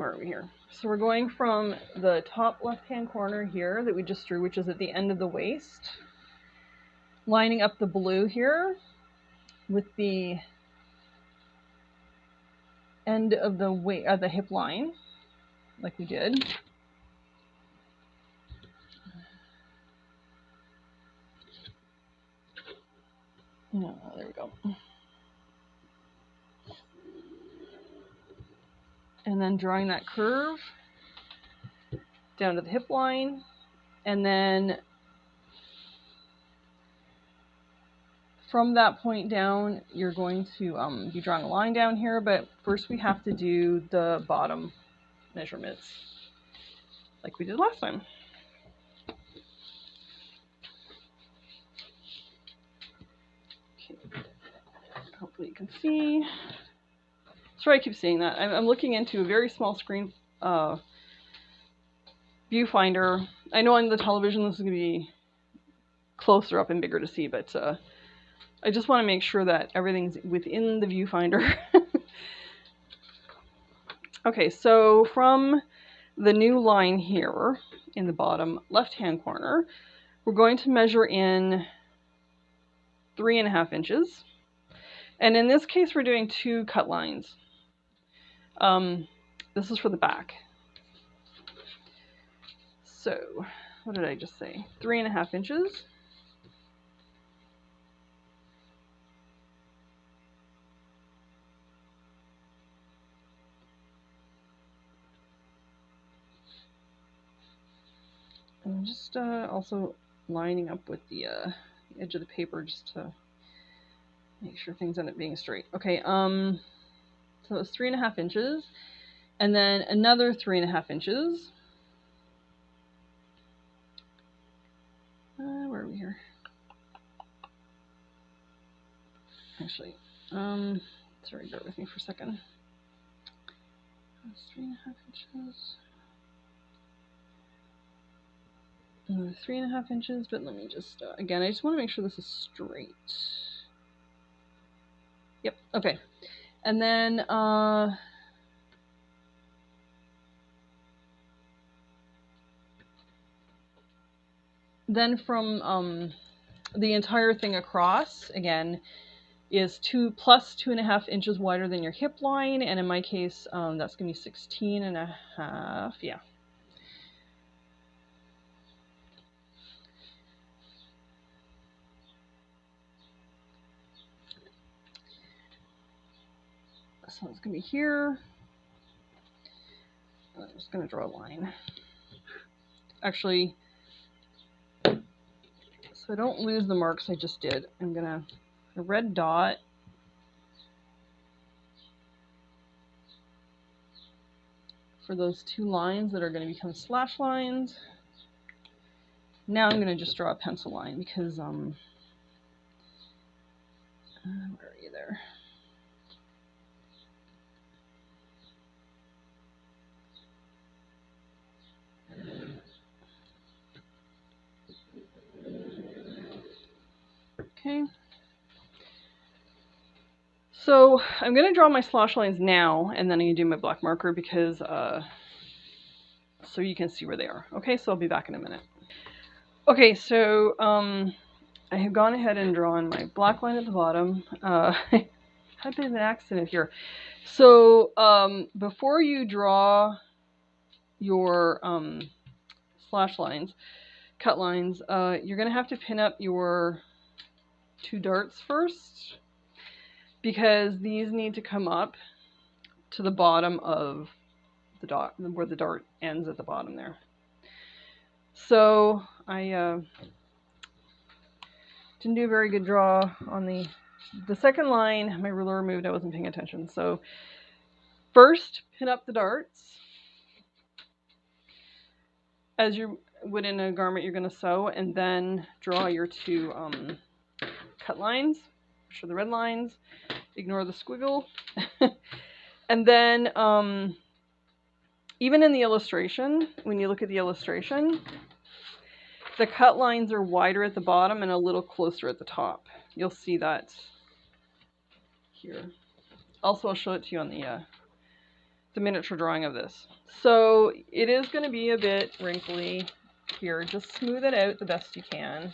where are we here? So we're going from the top left-hand corner here that we just drew, which is at the end of the waist, lining up the blue here with the end of the hip line, like we did. Oh, there we go. And then drawing that curve down to the hip line, and then from that point down, you're going to be drawing a line down here, but first we have to do the bottom measurements like we did last time. Okay. Hopefully you can see. Sorry I keep saying that. I'm looking into a very small screen viewfinder. I know on the television this is going to be closer up and bigger to see, but I just want to make sure that everything's within the viewfinder. Okay, so from the new line here in the bottom left-hand corner, we're going to measure in 3.5 inches. And in this case, we're doing 2 cut lines. This is for the back. So, what did I just say? 3.5 inches. And I'm just also lining up with the edge of the paper just to make sure things end up being straight. Okay, so it's 3.5 inches, and then another 3.5 inches. Where are we here? Actually, sorry, bear with me for a second. That's 3.5 inches. Another 3.5 inches, but let me just, again, I just want to make sure this is straight. Yep, okay. And then, from the entire thing across, again, is 2 plus 2.5 inches wider than your hip line, and in my case, that's going to be 16.5, yeah. So it's going to be here. I'm just going to draw a line. Actually, so I don't lose the marks I just did, I'm going to a red dot for those 2 lines that are going to become slash lines. Now I'm going to just draw a pencil line because, where are you there? Okay. So I'm going to draw my slash lines now, and then I'm going to do my black marker because, so you can see where they are. Okay, so I'll be back in a minute. Okay, so I have gone ahead and drawn my black line at the bottom. I had a bit of an accident here. So before you draw your slash lines, cut lines, you're going to have to pin up your 2 darts first, because these need to come up to the bottom of the dot, where the dart ends at the bottom there. So I didn't do a very good draw on the second line. My ruler moved, I wasn't paying attention. So first, pin up the darts as you would in a garment you're going to sew, and then draw your 2 cut lines, which are the red lines. Ignore the squiggle. And then even in the illustration, when you look at the illustration, the cut lines are wider at the bottom and a little closer at the top. You'll see that here. Also, I'll show it to you on the the miniature drawing of this. So it is going to be a bit wrinkly here. Just smooth it out the best you can.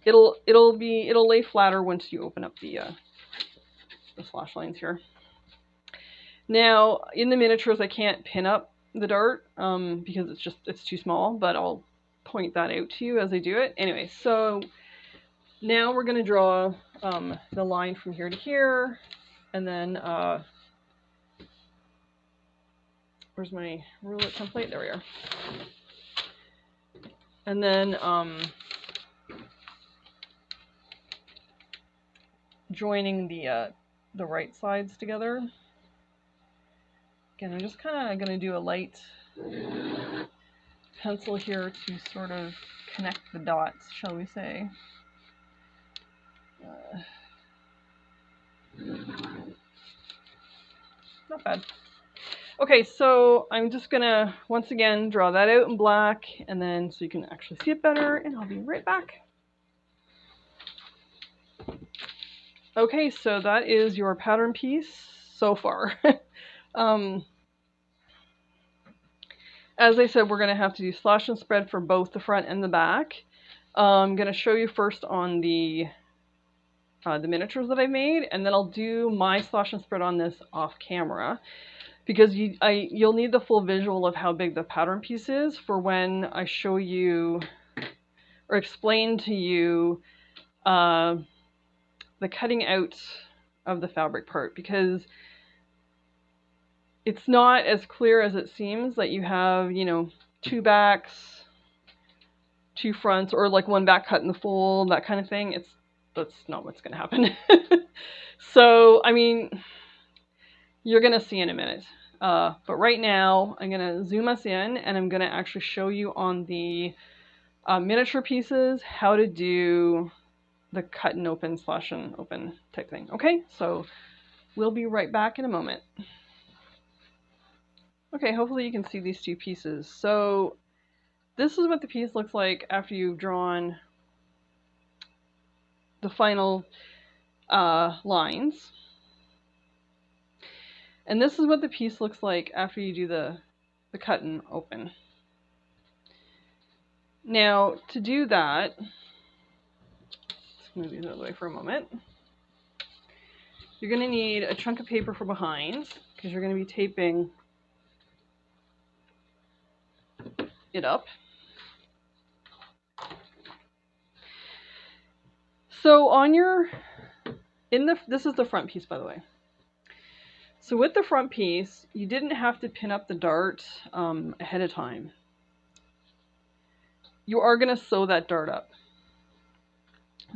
It'll lay flatter once you open up the slash lines here. Now in the miniatures I can't pin up the dart because it's too small, but I'll point that out to you as I do it. Anyway, so now we're going to draw the line from here to here, and then where's my ruler template? There we are. And then joining the right sides together. Again, I'm just kind of going to do a light pencil here to sort of connect the dots, shall we say. Not bad. Okay, so I'm just going to, once again, draw that out in black, and then so you can actually see it better, and I'll be right back. Okay, so that is your pattern piece so far. As I said, we're going to have to do slash and spread for both the front and the back. I'm going to show you first on the miniatures that I made, and then I'll do my slash and spread on this off camera, because you'll need the full visual of how big the pattern piece is for when I show you or explain to you the cutting out of the fabric part, because it's not as clear as it seems that you have, you know, two backs, two fronts, or like one back cut in the fold, that kind of thing. That's not what's going to happen. So, I mean, you're going to see in a minute. But right now, I'm going to zoom us in, and I'm going to actually show you on the miniature pieces how to do the cut and open, slash and open type thing. Okay, so we'll be right back in a moment. Okay, hopefully you can see these two pieces. So this is what the piece looks like after you've drawn the final lines. And this is what the piece looks like after you do the cut and open. Now, to do that, let's move these out of the way for a moment. You're going to need a chunk of paper for behind, because you're going to be taping it up. So on your, this is the front piece, by the way. So with the front piece, you didn't have to pin up the dart ahead of time. You are going to sew that dart up.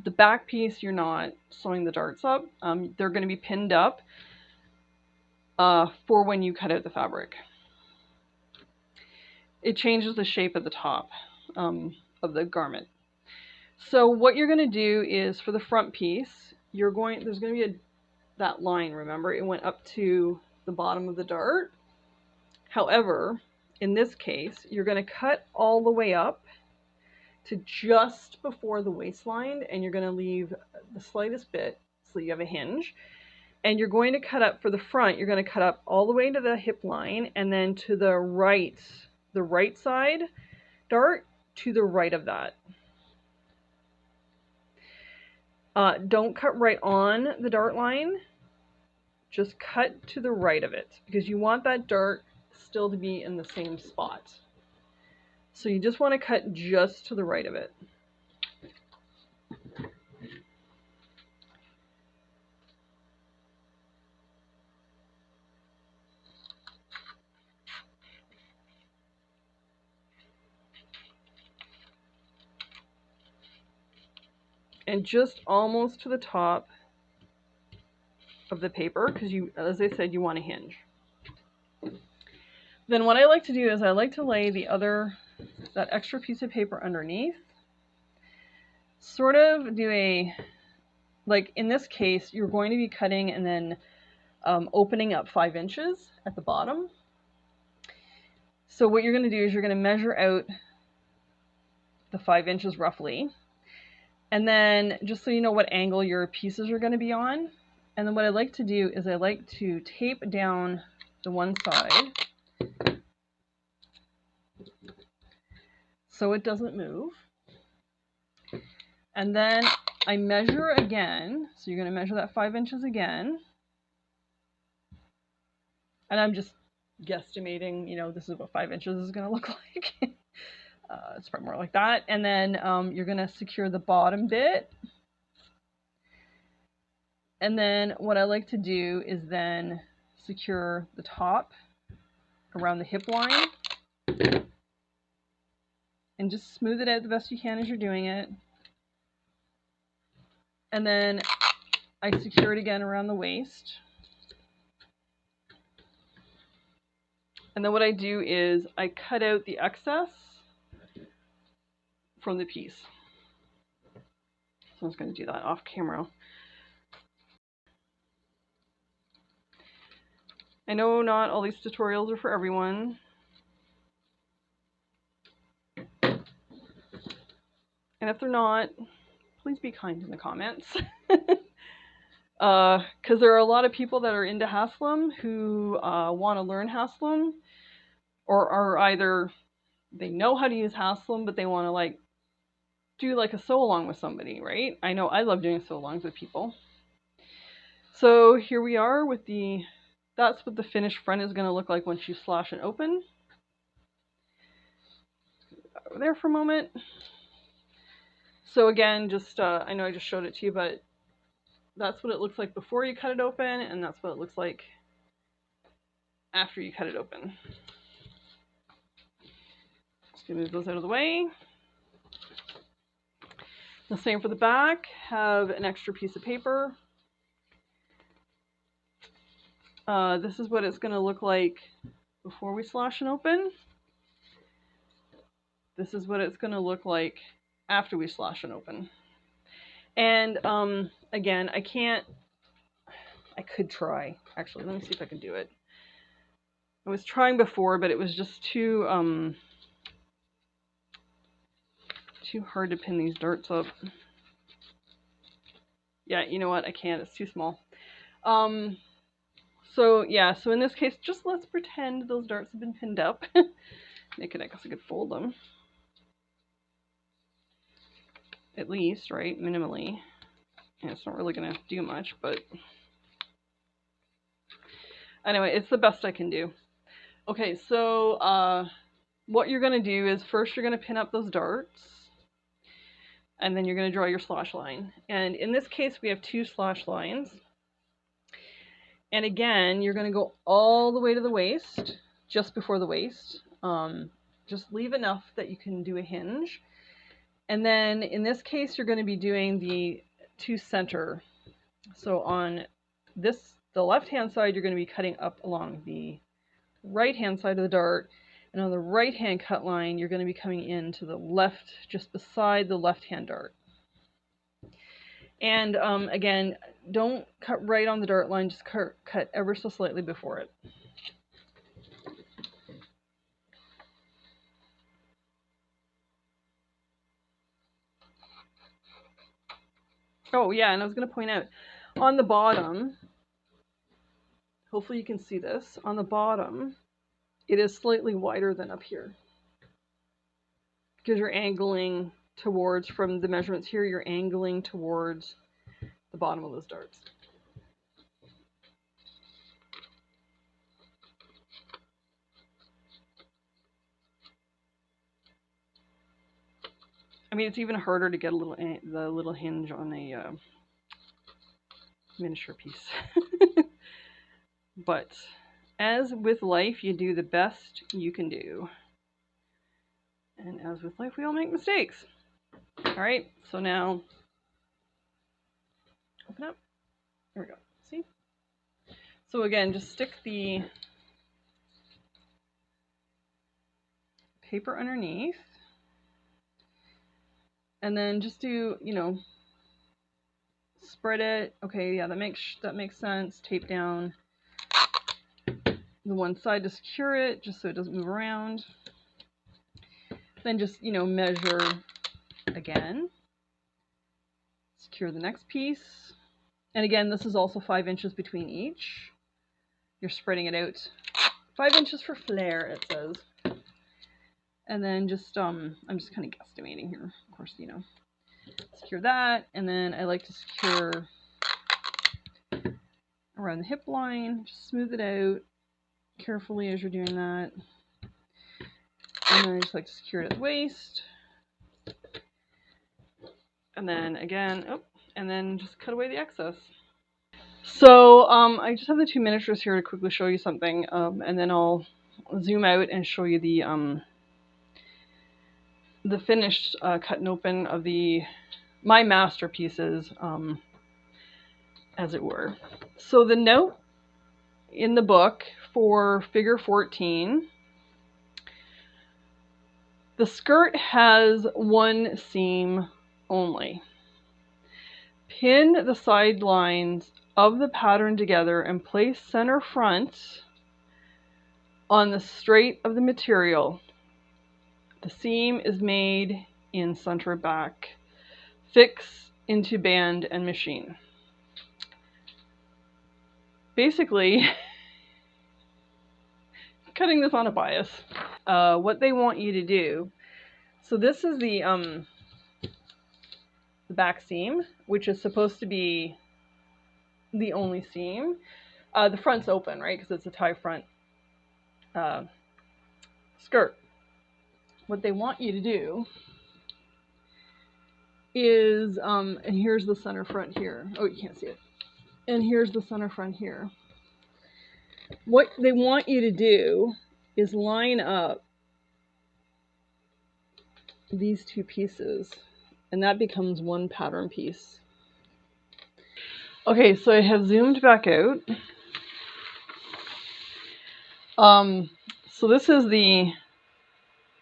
The back piece, you're not sewing the darts up. They're going to be pinned up for when you cut out the fabric. It changes the shape of the top of the garment. So what you're going to do is, for the front piece, there's going to be that line, remember? It went up to the bottom of the dart. However, in this case, you're going to cut all the way up to just before the waistline, and you're going to leave the slightest bit so you have a hinge. And you're going to cut up for the front, you're going to cut up all the way to the hip line, and then to the right side dart to the right of that. Don't cut right on the dart line, just cut to the right of it, because you want that dart still to be in the same spot. So you just want to cut just to the right of it. And just almost to the top of the paper, because you, as I said, you want to hinge. Then what I like to do is I like to lay that extra piece of paper underneath. Sort of do like in this case, you're going to be cutting and then opening up 5 inches at the bottom. So what you're going to do is you're going to measure out the 5 inches roughly. And then just so you know what angle your pieces are going to be on. And then what I like to do is I like to tape down the one side so it doesn't move. And then I measure again. So you're going to measure that 5 inches again. And I'm just guesstimating, you know, this is what 5 inches is going to look like. It's probably more like that. And then you're going to secure the bottom bit. And then what I like to do is then secure the top around the hip line. And just smooth it out the best you can as you're doing it. And then I secure it again around the waist. And then what I do is I cut out the excess from the piece. So I'm just going to do that off camera. I know not all these tutorials are for everyone. And if they're not, please be kind in the comments. Because there are a lot of people that are into Haslam who want to learn Haslam, or are either they know how to use Haslam, but they want to like do like a sew along with somebody, right? I know I love doing sew alongs with people. So here we are with that's what the finished front is going to look like once you slash and open. Over there for a moment. So again, just I know I just showed it to you, but that's what it looks like before you cut it open, and that's what it looks like after you cut it open. Just gonna move those out of the way. The same for the back. Have an extra piece of paper. This is what it's going to look like before we slash and open. This is what it's going to look like after we slash and open. And again, I could try. Actually, let me see if I can do it. I was trying before, but it was just too hard to pin these darts up. Yeah, you know what? I can't. It's too small. So yeah, so in this case, just let's pretend those darts have been pinned up. I guess I could fold them. At least, right? Minimally. Yeah, it's not really going to do much, but anyway, it's the best I can do. Okay, so what you're going to do is first you're going to pin up those darts, and then you're going to draw your slash line. And in this case, we have 2 slash lines. And again, you're going to go all the way to the waist, just before the waist. Just leave enough that you can do a hinge. And then in this case, you're going to be doing the 2 center. So on the left-hand side, you're going to be cutting up along the right-hand side of the dart. And on the right-hand cut line, you're going to be coming into the left, just beside the left-hand dart. And again, don't cut right on the dart line, just cut ever so slightly before it. Oh yeah, and I was going to point out, on the bottom, hopefully you can see this, on the bottom, it is slightly wider than up here. Because you're angling towards, from the measurements here, you're angling towards the bottom of those darts. I mean, it's even harder to get the little hinge on a miniature piece. But as with life, you do the best you can do. And as with life, we all make mistakes. All right, so now open up. There we go. See? So again, just stick the paper underneath. And then just do, you know, spread it. Okay, yeah, that makes sense. Tape down the one side to secure it, just so it doesn't move around. Then just, you know, measure again. Secure the next piece. And again, this is also 5 inches between each. You're spreading it out 5 inches for flair, it says. And then just, I'm just kind of guesstimating here. Of course, you know, secure that. And then I like to secure around the hip line. Just smooth it out carefully as you're doing that. And then I just like to secure it at the waist. And then again, and then just cut away the excess. So I just have the 2 miniatures here to quickly show you something, and then I'll zoom out and show you the finished cut and open of my masterpieces, as it were. So the note in the book for figure 14, the skirt has 1 seam only. Pin the side lines of the pattern together and place center front on the straight of the material. The seam is made in center back. Fix into band and machine. Basically, cutting this on a bias. What they want you to do, so this is the back seam, which is supposed to be the only seam. The front's open, right, because it's a tie front skirt. What they want you to do is, and here's the center front here. Oh, you can't see it. And here's the center front here. What they want you to do is line up these 2 pieces, and that becomes 1 pattern piece. Okay, so I have zoomed back out. So this is the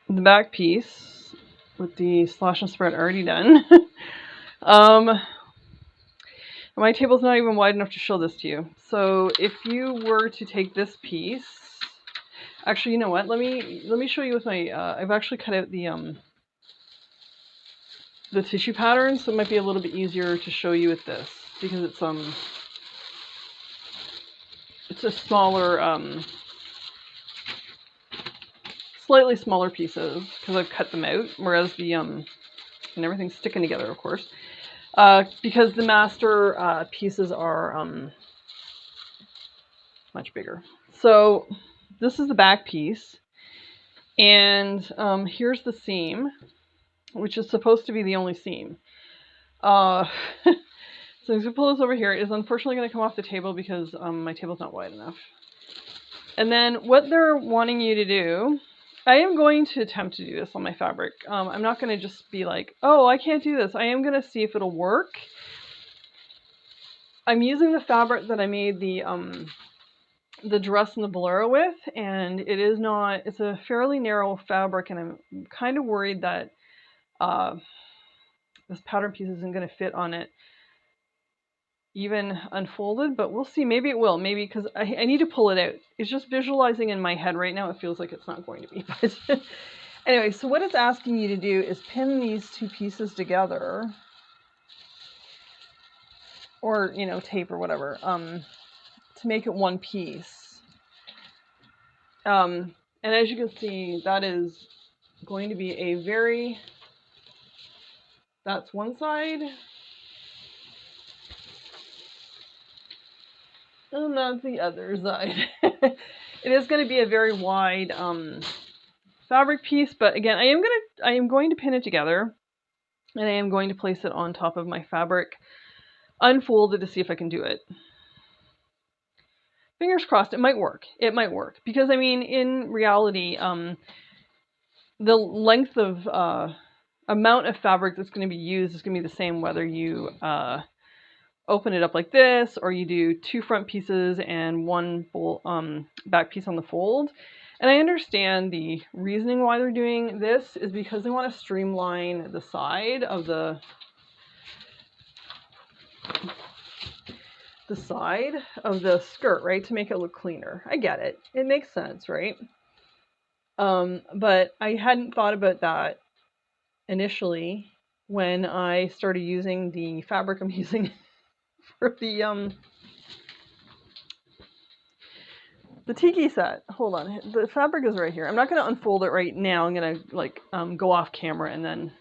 back piece with the slash and spread already done. My table's not even wide enough to show this to you. So if you were to take this piece, actually, you know what? Let me show you with my. I've actually cut out the tissue pattern, so it might be a little bit easier to show you with this because it's a smaller, slightly smaller pieces because I've cut them out, whereas the and everything's sticking together, of course, because the master pieces are much bigger. So this is the back piece, and here's the seam, which is supposed to be the only seam. So I'm going to pull this over here. It is unfortunately going to come off the table because my table's not wide enough. And then what they're wanting you to do, I am going to attempt to do this on my fabric. I'm not going to just be like, oh, I can't do this. I am going to see if it'll work. I'm using the fabric that I made the dress and the bolero with, and it's a fairly narrow fabric, and I'm kind of worried that this pattern piece isn't going to fit on it even unfolded, but we'll see. Maybe it will. Maybe because I need to pull it out. It's just visualizing in my head right now. It feels like it's not going to be. But anyway, so what it's asking you to do is pin these 2 pieces together, or tape or whatever, to make it 1 piece. And as you can see, that is going to be that's one side. And that's the other side. It is going to be a very wide fabric piece, but again, I am going to pin it together, and I am going to place it on top of my fabric unfolded to see if I can do it. Fingers crossed, it might work. It might work because I mean, in reality, the length of amount of fabric that's going to be used is going to be the same whether you open it up like this, or you do 2 front pieces and 1 back piece on the fold. And I understand the reasoning why they're doing this is because they want to streamline the side of the skirt, right, to make it look cleaner. I get it. It makes sense, right? But I hadn't thought about that initially when I started using the fabric I'm using for the Tiki set. Hold on, the fabric is right here. I'm not going to unfold it right now. I'm going to like go off camera and then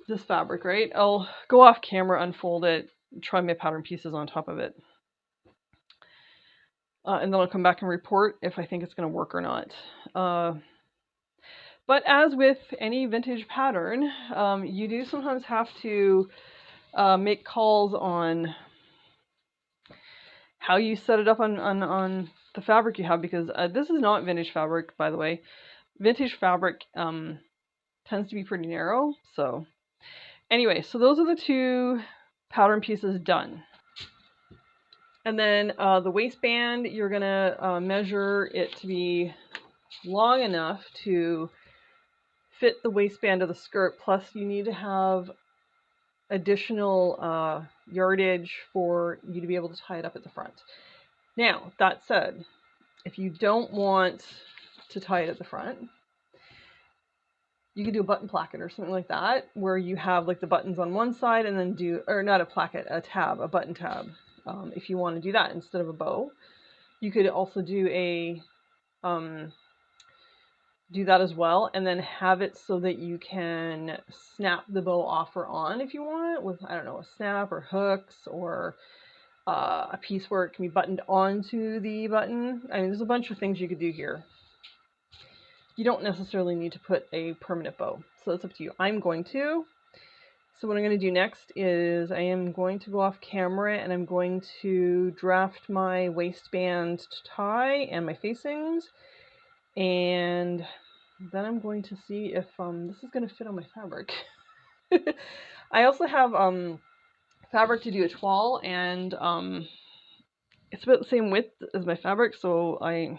this fabric, right? I'll go off camera, unfold it, try my pattern pieces on top of it. And then I'll come back and report if I think it's going to work or not. But as with any vintage pattern, you do sometimes have to make calls on how you set it up on the fabric you have, because this is not vintage fabric, by the way. Vintage fabric tends to be pretty narrow. So anyway, so those are the two pattern pieces done. And then the waistband, you're going to measure it to be long enough to fit the waistband of the skirt, plus you need to have additional yardage for you to be able to tie it up at the front. Now, that said, if you don't want to tie it at the front, you could do a button placket or something like that, where you have like the buttons on one side and then do, or not a placket, a tab, a button tab. If you want to do that instead of a bow, you could also do a do that as well, and then have it so that you can snap the bow off or on if you want with, I don't know, a snap or hooks or a piece where it can be buttoned onto the button. I mean, there's a bunch of things you could do here. You don't necessarily need to put a permanent bow, so it's up to you. I'm going to. So what I'm going to do next is I am going to go off camera and I'm going to draft my waistband to tie and my facings, and then I'm going to see if this is going to fit on my fabric. I also have fabric to do a toile, and it's about the same width as my fabric, so I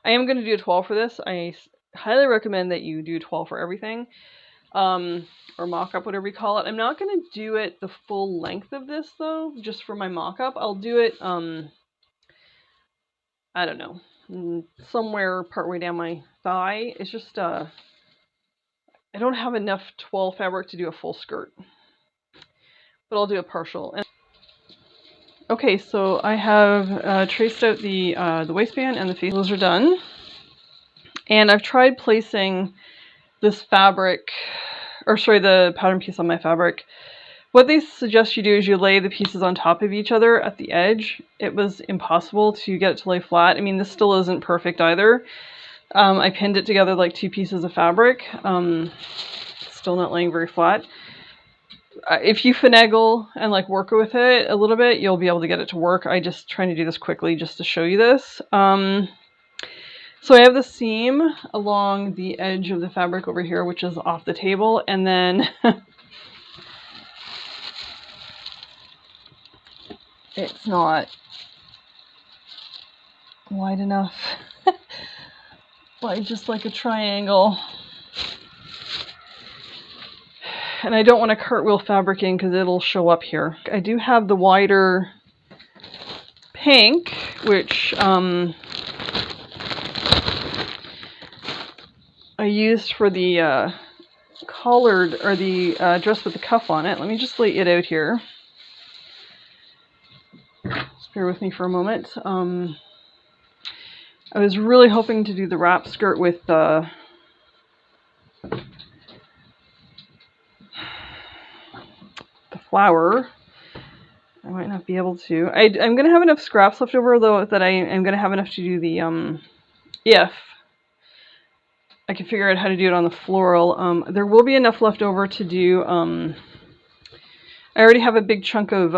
am going to do a toile for this. I highly recommend that you do a toile for everything. Or mock-up, whatever you call it. I'm not going to do it the full length of this, though, just for my mock-up. I'll do it, I don't know, somewhere partway down my thigh. It's just, I don't have enough toile fabric to do a full skirt. But I'll do a partial. Okay, so I have traced out the waistband and the face. Those are done. And I've tried placing this fabric, or sorry, the pattern piece on my fabric. What they suggest you do is you lay the pieces on top of each other at the edge. It was impossible to get it to lay flat. I mean, this still isn't perfect either. I pinned it together like two pieces of fabric. Still not laying very flat. If you finagle and like work with it a little bit, you'll be able to get it to work. I just trying to do this quickly just to show you this. So I have the seam along the edge of the fabric over here, which is off the table, and then it's not wide enough. But just like a triangle. And I don't want to cartwheel fabric in because it'll show up here. I do have the wider pink, which I used for the collared, or the dress with the cuff on it. Let me just lay it out here. Just bear with me for a moment. I was really hoping to do the wrap skirt with the flower. I might not be able to. I'm going to have enough scraps left over, though, that I am going to have enough to do the, if I can figure out how to do it on the floral. There will be enough left over to do, I already have a big chunk of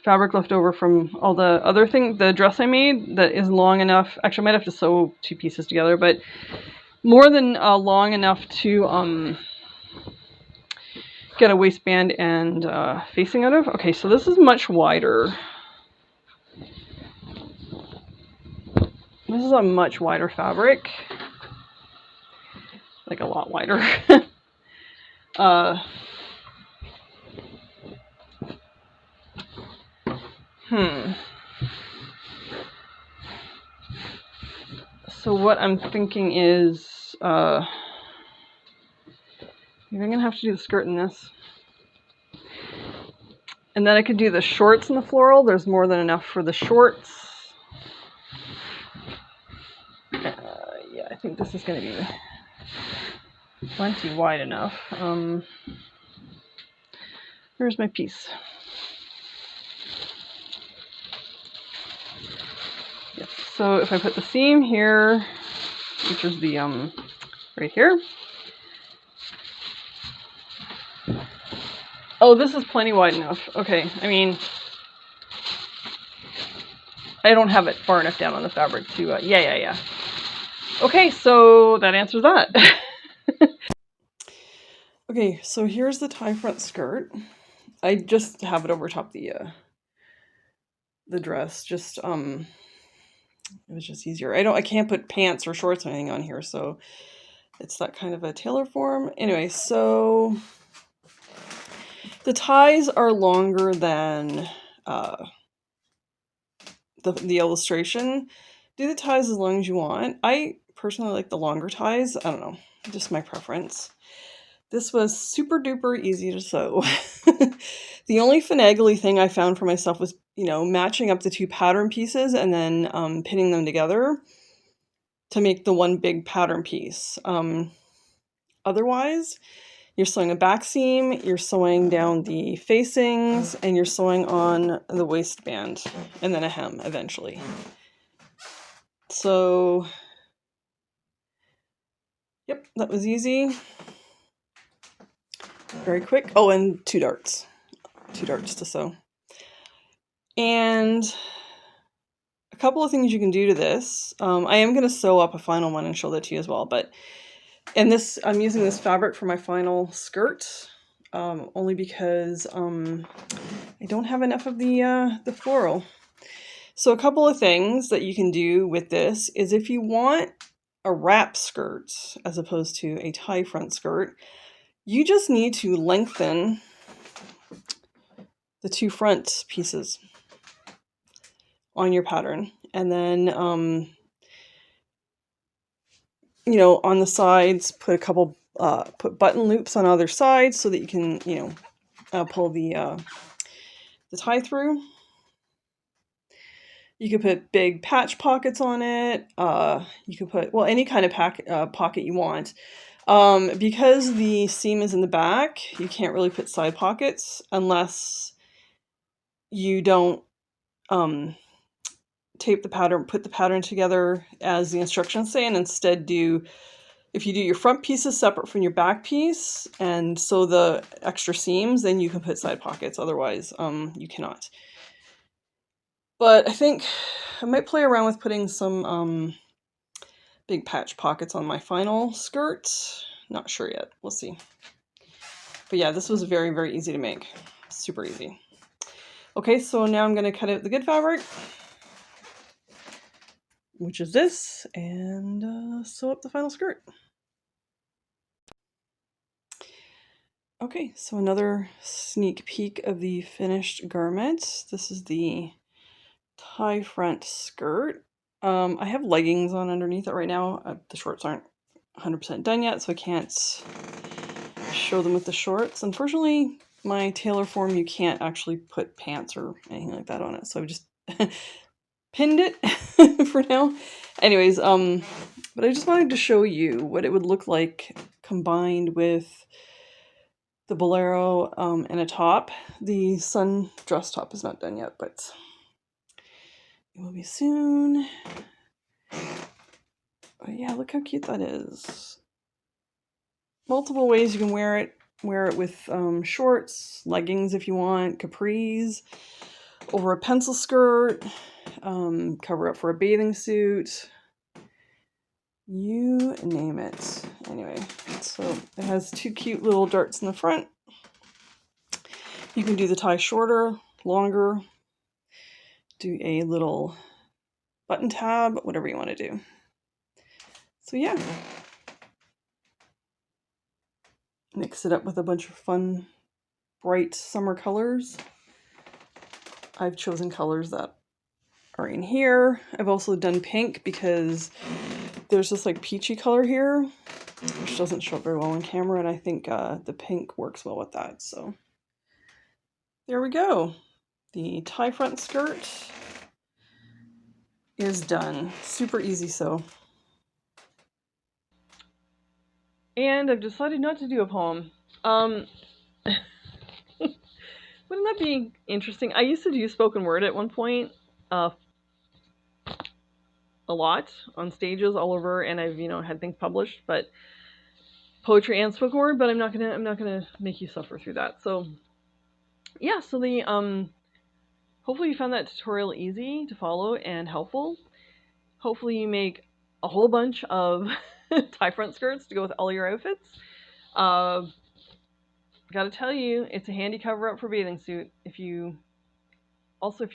fabric left over from all the other thing, the dress I made that is long enough. Actually, I might have to sew two pieces together, but more than long enough to get a waistband and facing out of. Okay, so this is much wider. This is a much wider fabric. Like a lot wider. So what I'm thinking is Maybe I'm gonna have to do the skirt in this. And then I could do the shorts in the floral. There's more than enough for the shorts. Yeah, I think this is gonna be plenty wide enough. Here's my piece. Yes. So if I put the seam here, which is the right here. Oh, this is plenty wide enough. Okay, I mean, I don't have it far enough down on the fabric to, yeah. Okay, so that answers that. Okay, so here's the tie front skirt. I just have it over top the dress. Just it was just easier. I can't put pants or shorts or anything on here, so it's that kind of a tailor form. Anyway, so the ties are longer than the illustration. Do the ties as long as you want. I personally like the longer ties. I don't know, just my preference. This was super duper easy to sew. The only finagly thing I found for myself was, matching up the two pattern pieces and then pinning them together to make the one big pattern piece. Otherwise, you're sewing a back seam, you're sewing down the facings, and you're sewing on the waistband, and then a hem eventually. So, yep, that was easy. Very quick. Oh, and 2 darts. 2 darts to sew. And a couple of things you can do to this. I am going to sew up a final one and show that to you as well. And I'm using this fabric for my final skirt, only because I don't have enough of the floral. So a couple of things that you can do with this is if you want a wrap skirt as opposed to a tie front skirt, you just need to lengthen the 2 front pieces on your pattern. And then, on the sides, put a couple, put button loops on either side so that you can, pull the tie through. You could put big patch pockets on it. You could put, any kind of pocket you want. Because the seam is in the back, you can't really put side pockets unless you don't tape the pattern, put the pattern together as the instructions say, and instead if you do your front pieces separate from your back piece and sew the extra seams, then you can put side pockets. Otherwise, you cannot. But I think I might play around with putting some big patch pockets on my final skirt. Not sure yet. We'll see. But yeah, this was very, very easy to make. Super easy. Okay, so now I'm going to cut out the good fabric, which is this, and sew up the final skirt. Okay, so another sneak peek of the finished garment. This is the tie front skirt. I have leggings on underneath it right now. The shorts aren't 100% done yet, so I can't show them with the shorts. Unfortunately, my tailor form, you can't actually put pants or anything like that on it, so I've just pinned it for now. Anyways, but I just wanted to show you what it would look like combined with the bolero and a top. The sun dress top is not done yet, but it will be soon. But yeah, look how cute that is. Multiple ways you can wear it. Wear it with shorts, leggings if you want, capris, over a pencil skirt, cover up for a bathing suit. You name it. Anyway, so it has 2 cute little darts in the front. You can do the tie shorter, longer, do a little button tab, whatever you want to do. So yeah. Mix it up with a bunch of fun, bright summer colors. I've chosen colors that are in here. I've also done pink because there's this like peachy color here which doesn't show up very well on camera, and I think the pink works well with that. So there we go. The tie front skirt is done. Super easy sew. And I've decided not to do a poem. Wouldn't that be interesting? I used to do spoken word at one point, a lot on stages all over, and I've had things published, but poetry and spoken word. But I'm not gonna make you suffer through that. So yeah, so the hopefully you found that tutorial easy to follow and helpful. Hopefully you make a whole bunch of tie front skirts to go with all your outfits. Gotta tell you, it's a handy cover up for bathing suit. If you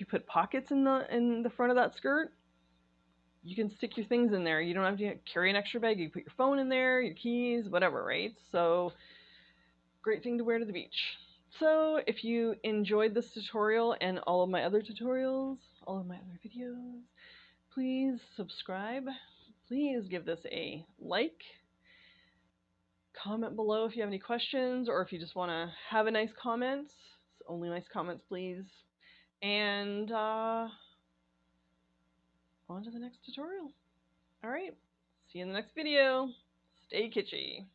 put pockets in the front of that skirt, you can stick your things in there. You don't have to carry an extra bag. You put your phone in there, your keys, whatever, right? So great thing to wear to the beach. So if you enjoyed this tutorial and all of my other tutorials, all of my other videos, please subscribe. Please give this a like. Comment below if you have any questions, or if you just want to have a nice comment. Only nice comments, please. And on to the next tutorial. All right, see you in the next video. Stay kitschy.